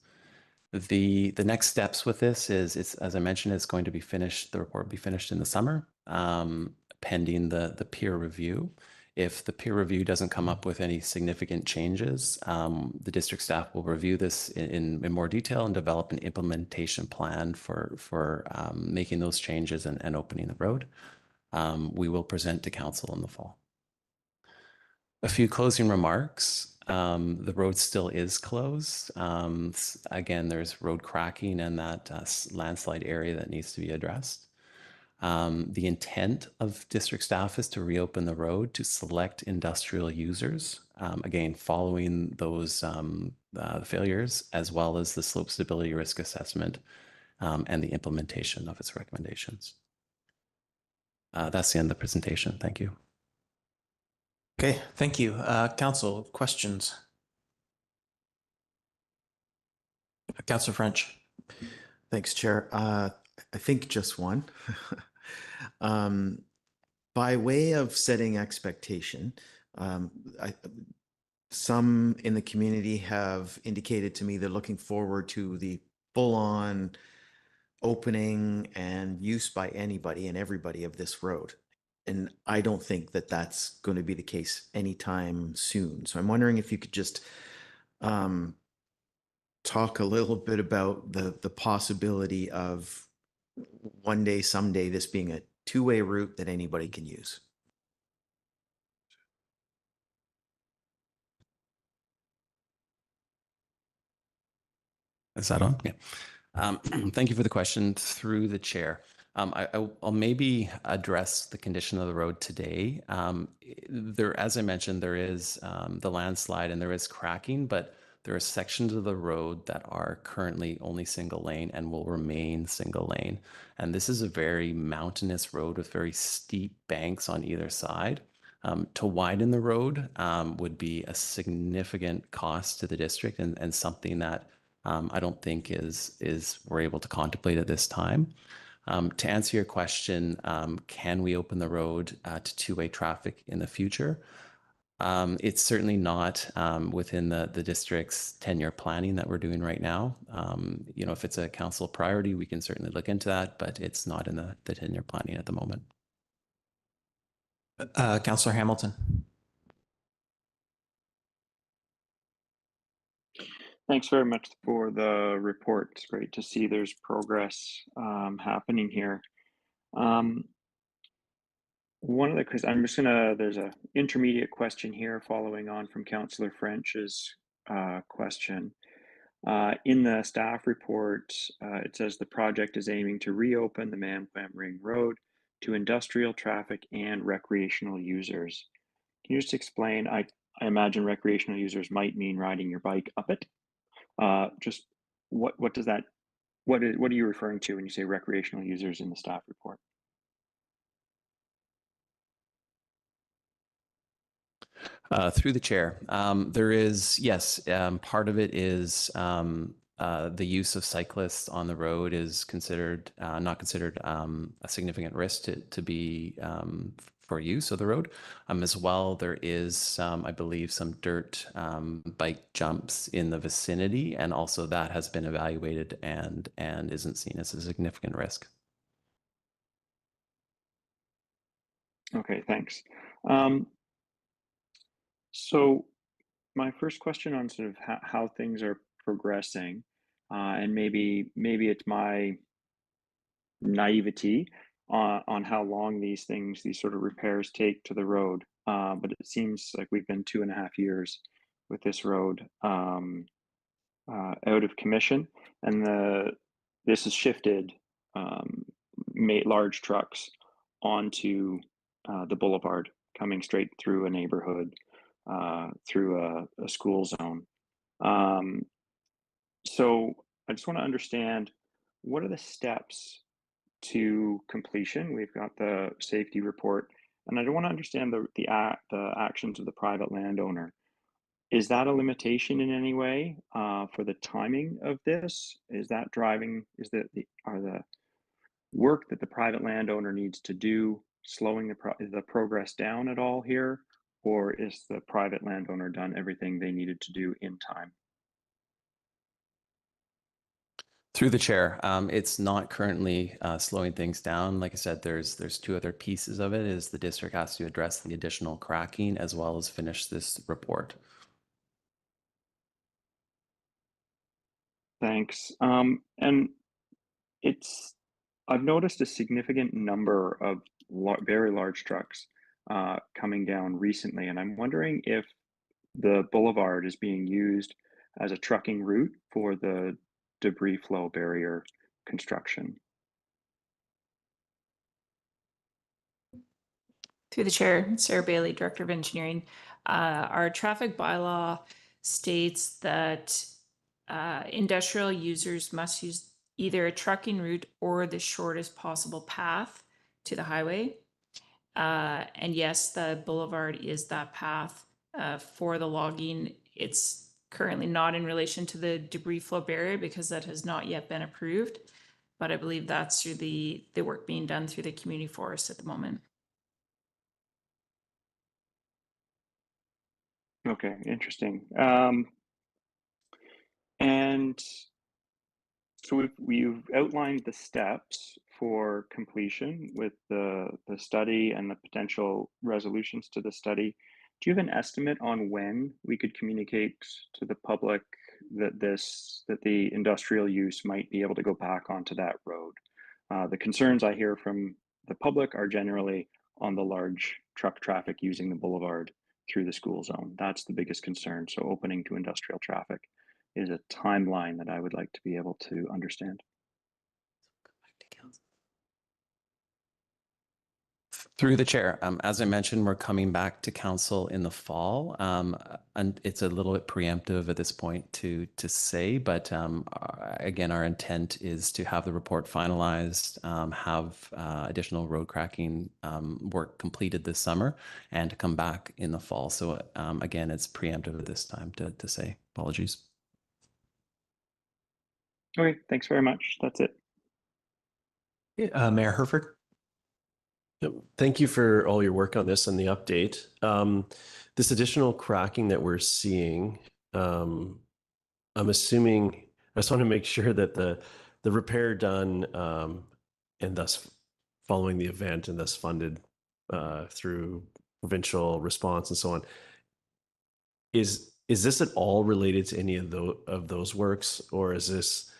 The next steps with this is, as I mentioned, it's going to be finished. The report will be finished in the summer, pending the peer review. If the peer review doesn't come up with any significant changes, the district staff will review this in more detail and develop an implementation plan for making those changes and opening the road. We will present to council in the fall. A few closing remarks. The road still is closed. Again, there's road cracking and that landslide area that needs to be addressed. The intent of district staff is to reopen the road to select industrial users, again, following those failures, as well as the slope stability risk assessment and the implementation of its recommendations. That's the end of the presentation. Thank you. Okay, thank you. Council, questions? Councillor French. Thanks, Chair. I think just one. By way of setting expectation, some in the community have indicated to me they're looking forward to the full-on opening and use by anybody and everybody of this road. And I don't think that that's going to be the case anytime soon. So I'm wondering if you could just talk a little bit about the possibility of one day, someday, this being a two-way route that anybody can use. Is that on? Yeah. Thank you for the question through the chair. I'll maybe address the condition of the road today. As I mentioned, there is the landslide and there is cracking, but there are sections of the road that are currently only single lane and will remain single lane. And this is a very mountainous road with very steep banks on either side. To widen the road would be a significant cost to the district and something that I don't think we're able to contemplate at this time. To answer your question, can we open the road to two-way traffic in the future? It's certainly not within the district's 10-year planning that we're doing right now. If it's a council priority, we can certainly look into that, but it's not in the 10-year planning at the moment. Councillor Hamilton. Thanks very much for the report. It's great to see there's progress happening here. Because there's an intermediate question here following on from Councillor French's question. In the staff report, it says the project is aiming to reopen the Mamquam Ring Road to industrial traffic and recreational users. Can you just explain? I imagine recreational users might mean riding your bike up it. Just what does that? What are you referring to when you say recreational users in the staff report? Through the chair, there is, yes, part of it is the use of cyclists on the road is not considered a significant risk to be for use of the road. As well, there is I believe some dirt bike jumps in the vicinity, and also that has been evaluated and isn't seen as a significant risk. Okay, thanks. So my first question on sort of how things are progressing, and maybe it's my naivety on how long these sort of repairs take to the road. But it seems like we've been 2.5 years with this road out of commission, and this has shifted large trucks onto the boulevard, coming straight through a neighborhood, through a school zone. So I just want to understand, what are the steps to completion? We've got the safety report, and I don't want to understand the actions of the private landowner. Is that a limitation in any way for the timing of this? Is that driving, are the work that the private landowner needs to do slowing the progress down at all here? Or is the private landowner done everything they needed to do in time? Through the chair, it's not currently slowing things down. Like I said, there's two other pieces of it. Is the district has to address the additional cracking as well as finish this report. Thanks. And I've noticed a significant number of very large trucks coming down recently, and I'm wondering if the boulevard is being used as a trucking route for the debris flow barrier construction. Through the chair, Sarah Bailey, Director of Engineering. Our traffic bylaw states that industrial users must use either a trucking route or the shortest possible path to the highway. And yes, the boulevard is that path for the logging. It's currently not in relation to the debris flow barrier because that has not yet been approved. But I believe that's through the work being done through the community forest at the moment. Okay, interesting. And so we've outlined the steps for completion with the study and the potential resolutions to the study. Do you have an estimate on when we could communicate to the public that the industrial use might be able to go back onto that road? The concerns I hear from the public are generally on the large truck traffic using the boulevard through the school zone. That's the biggest concern. So opening to industrial traffic is a timeline that I would like to be able to understand. Through the chair, as I mentioned, we're coming back to council in the fall, and it's a little bit preemptive at this point to say, but again, our intent is to have the report finalized, have additional road cracking work completed this summer, and to come back in the fall. So again, it's preemptive at this time to say. Apologies. Okay, thanks very much. That's it. Mayor Herford. Yep. Thank you for all your work on this and the update. This additional cracking that we're seeing, I'm assuming, I just want to make sure that the repair done and thus following the event and thus funded through provincial response and so on, is this at all related to any of those works, or is this?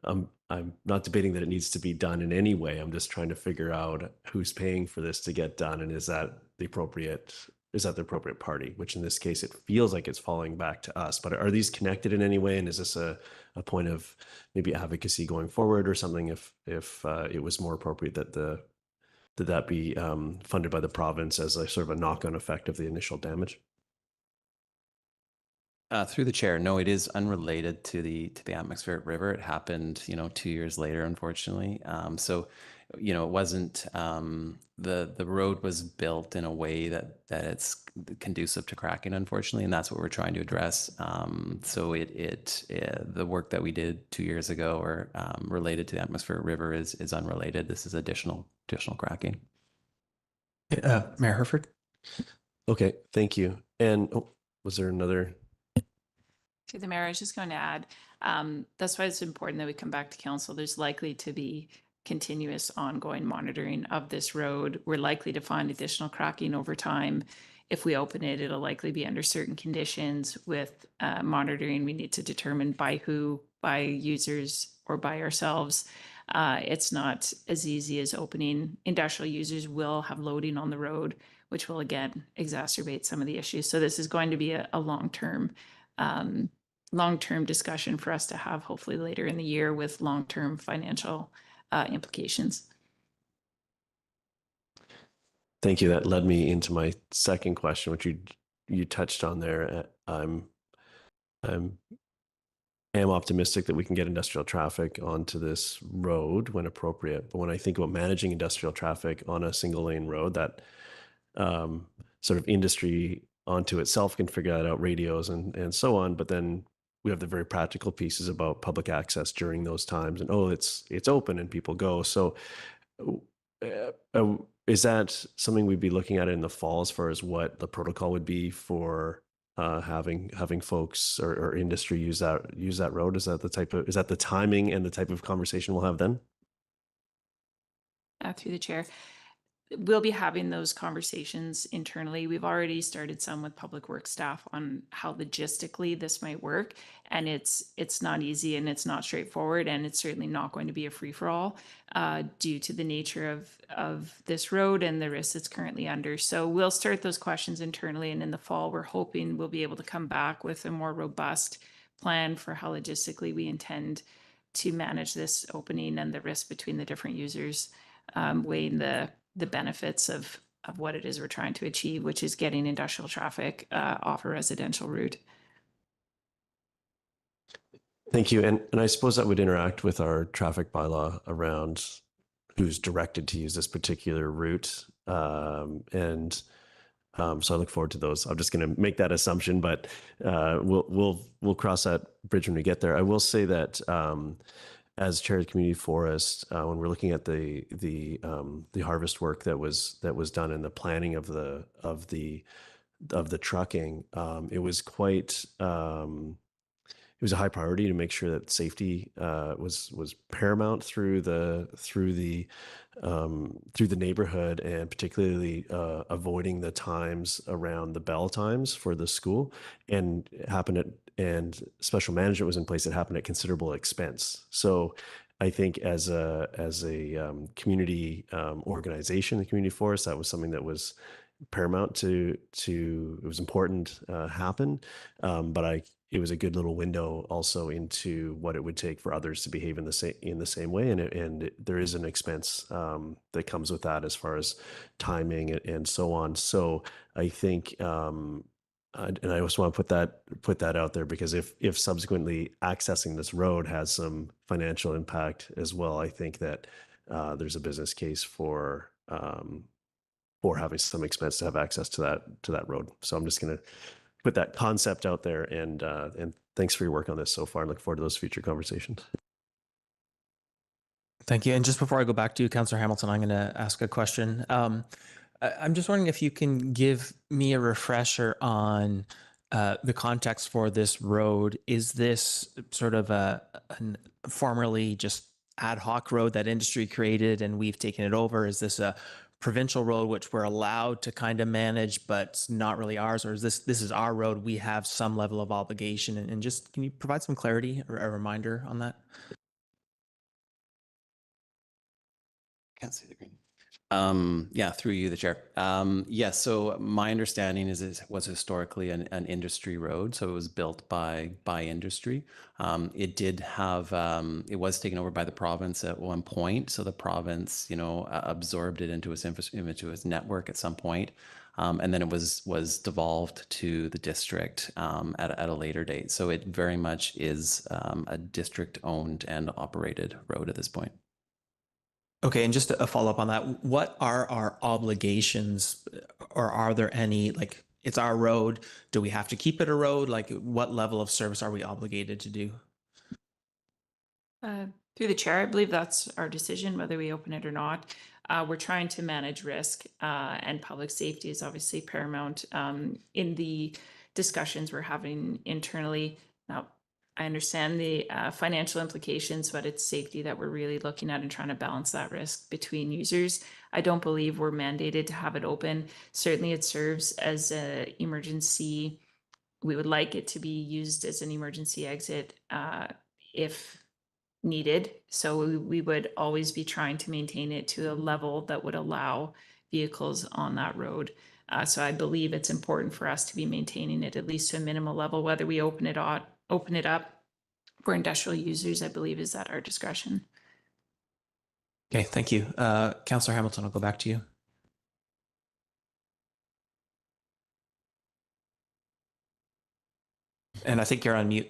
I'm not debating that it needs to be done in any way. I'm just trying to figure out who's paying for this to get done, and is that the appropriate party? Which in this case, it feels like it's falling back to us. But are these connected in any way? And is this a point of maybe advocacy going forward, or something? If it was more appropriate that be funded by the province as a sort of a knock-on effect of the initial damage? Through the chair, no, it is unrelated to the atmospheric river. It happened, 2 years later, unfortunately. So, it wasn't the road was built in a way that it's conducive to cracking, unfortunately, and that's what we're trying to address. So the work that we did 2 years ago or related to the atmospheric river is unrelated. This is additional cracking. Mayor Herford. Okay, thank you. And was there another? To the mayor, I was just going to add, that's why it's important that we come back to council. There's likely to be continuous ongoing monitoring of this road. We're likely to find additional cracking over time. If we open it, it'll likely be under certain conditions with monitoring. We need to determine by who, by users or by ourselves. It's not as easy as opening. Industrial users will have loading on the road, which will again exacerbate some of the issues. So this is going to be a long-term discussion for us to have hopefully later in the year with long-term financial implications. Thank you. That led me into my second question, which you touched on there. I'm optimistic that we can get industrial traffic onto this road when appropriate. But when I think about managing industrial traffic on a single lane road, that sort of industry onto itself can figure that out, radios and so on. But then we have the very practical pieces about public access during those times, and it's open and people go. So is that something we'd be looking at in the fall as far as what the protocol would be for having folks or industry use that road? Is that the timing and the type of conversation we'll have then? Through the chair, we'll be having those conversations internally. We've already started some with public works staff on how logistically this might work, and it's not easy and it's not straightforward, and it's certainly not going to be a free-for-all due to the nature of this road and the risks it's currently under. So we'll start those questions internally, and in the fall we're hoping we'll be able to come back with a more robust plan for how logistically we intend to manage this opening and the risk between the different users, weighing the benefits of what it is we're trying to achieve, which is getting industrial traffic off a residential route. Thank you. And I suppose that would interact with our traffic bylaw around who's directed to use this particular route. So I look forward to those. I'm just going to make that assumption, but we'll cross that bridge when we get there. I will say that as chair of the community forest, when we're looking at the harvest work that was done in the planning of the trucking, it was quite it was a high priority to make sure that safety was paramount through the neighborhood, and particularly avoiding the times around the bell times for the school, and and special management was in place that happened at considerable expense. So I think as a community organization, the community forest, that was something that was paramount to it was important happen, but it was a good little window also into what it would take for others to behave in the same way, and there is an expense that comes with that as far as timing and so on. So I think and I just want to put that out there, because if subsequently accessing this road has some financial impact as well, I think that there's a business case for having some expense to have access to that road. So I'm just going to put that concept out there, and thanks for your work on this so far. I look forward to those future conversations. Thank you. And just before I go back to you, Councillor Hamilton, I'm going to ask a question. I'm just wondering if you can give me a refresher on the context for this road. Is this sort of a formerly just ad hoc road that industry created and we've taken it over? Is this a provincial road which we're allowed to kind of manage but it's not really ours, or is this is our road, we have some level of obligation? And just, can you provide some clarity or a reminder on that? Can't see the green. Yeah, through you, the chair. Yeah, so my understanding is it was historically an industry road, so it was built by industry. It did have, it was taken over by the province at one point, so the province, absorbed it into its network at some point, and then it was devolved to the district at a later date. So it very much is a district-owned and operated road at this point. Okay, and just a follow up on that, what are our obligations, or are there any, like, it's our road, do we have to keep it a road? Like, what level of service are we obligated to do? Through the chair, I believe that's our decision, whether we open it or not. We're trying to manage risk, and public safety is obviously paramount in the discussions we're having internally. Now, I understand the financial implications, but it's safety that we're really looking at and trying to balance that risk between users. I don't believe we're mandated to have it open. Certainly it serves as an emergency. We would like it to be used as an emergency exit if needed. So we would always be trying to maintain it to a level that would allow vehicles on that road. So I believe it's important for us to be maintaining it at least to a minimal level. Whether we open it up for industrial users, I believe, is at our discretion. Okay, thank you. Councillor Hamilton, I'll go back to you. And I think you're on mute.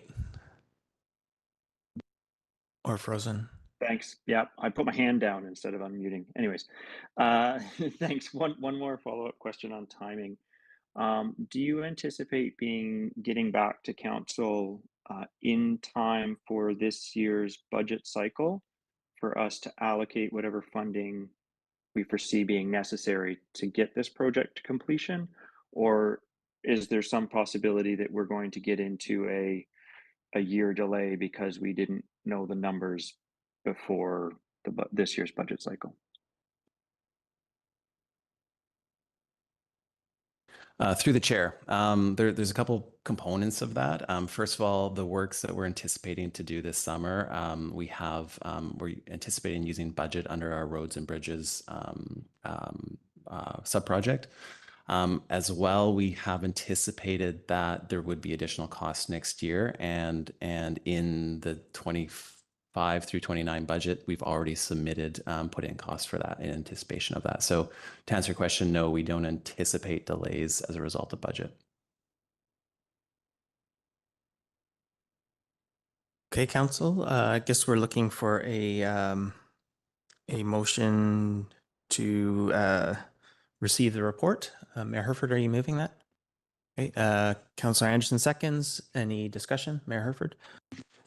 Or frozen. Thanks. Yeah, I put my hand down instead of unmuting. Anyways, thanks. One more follow-up question on timing. Do you anticipate getting back to council in time for this year's budget cycle for us to allocate whatever funding we foresee being necessary to get this project to completion? Or is there some possibility that we're going to get into a year delay because we didn't know the numbers before this year's budget cycle? Through the chair, there's a couple components of that. First of all, the works that we're anticipating to do this summer, we're anticipating using budget under our roads and bridges sub-project. As well, we have anticipated that there would be additional costs next year, and in the 25 through 29 budget, we've already submitted put in costs for that in anticipation of that. So to answer your question, no, we don't anticipate delays as a result of budget. Okay, council, I guess we're looking for a motion to receive the report. Mayor Herford, are you moving that? Okay, Councillor Anderson seconds. Any discussion? Mayor Herford?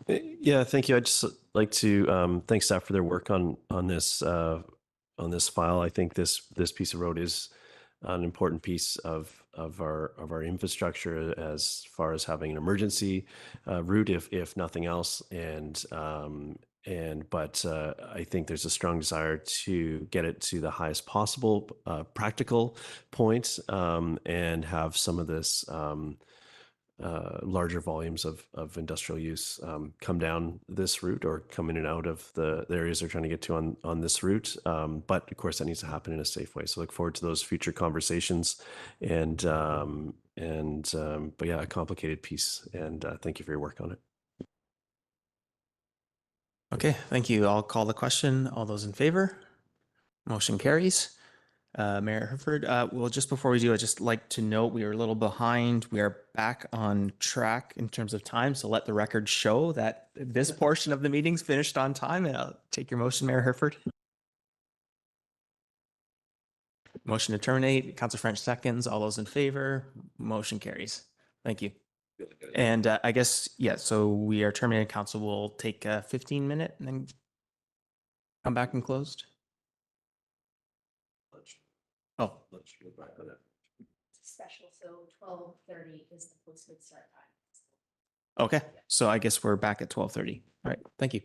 Yeah, thank you. I'd just like to thank staff for their work on this file. I think this piece of road is an important piece of our infrastructure as far as having an emergency route, if nothing else. But I think there's a strong desire to get it to the highest possible practical point and have some of this larger volumes of industrial use come down this route or come in and out of the areas they're trying to get to on this route. But of course, that needs to happen in a safe way. So look forward to those future conversations. But yeah, a complicated piece. And thank you for your work on it. Okay, thank you. I'll call the question. All those in favor? Motion carries. Mayor Herford, well, just before we do, I'd just like to note we are a little behind. We are back on track in terms of time, so let the record show that this portion of the meeting's finished on time. And I'll take your motion, Mayor Herford. Motion to terminate. Councilor French seconds. All those in favor? Motion carries. Thank you. And I guess, yeah, so we are terminating. Council will take a 15-minute and then come back and closed. Oh, Special, so 12:30 is the posted start time. okay. So I guess we're back at 12:30. All right. Thank you.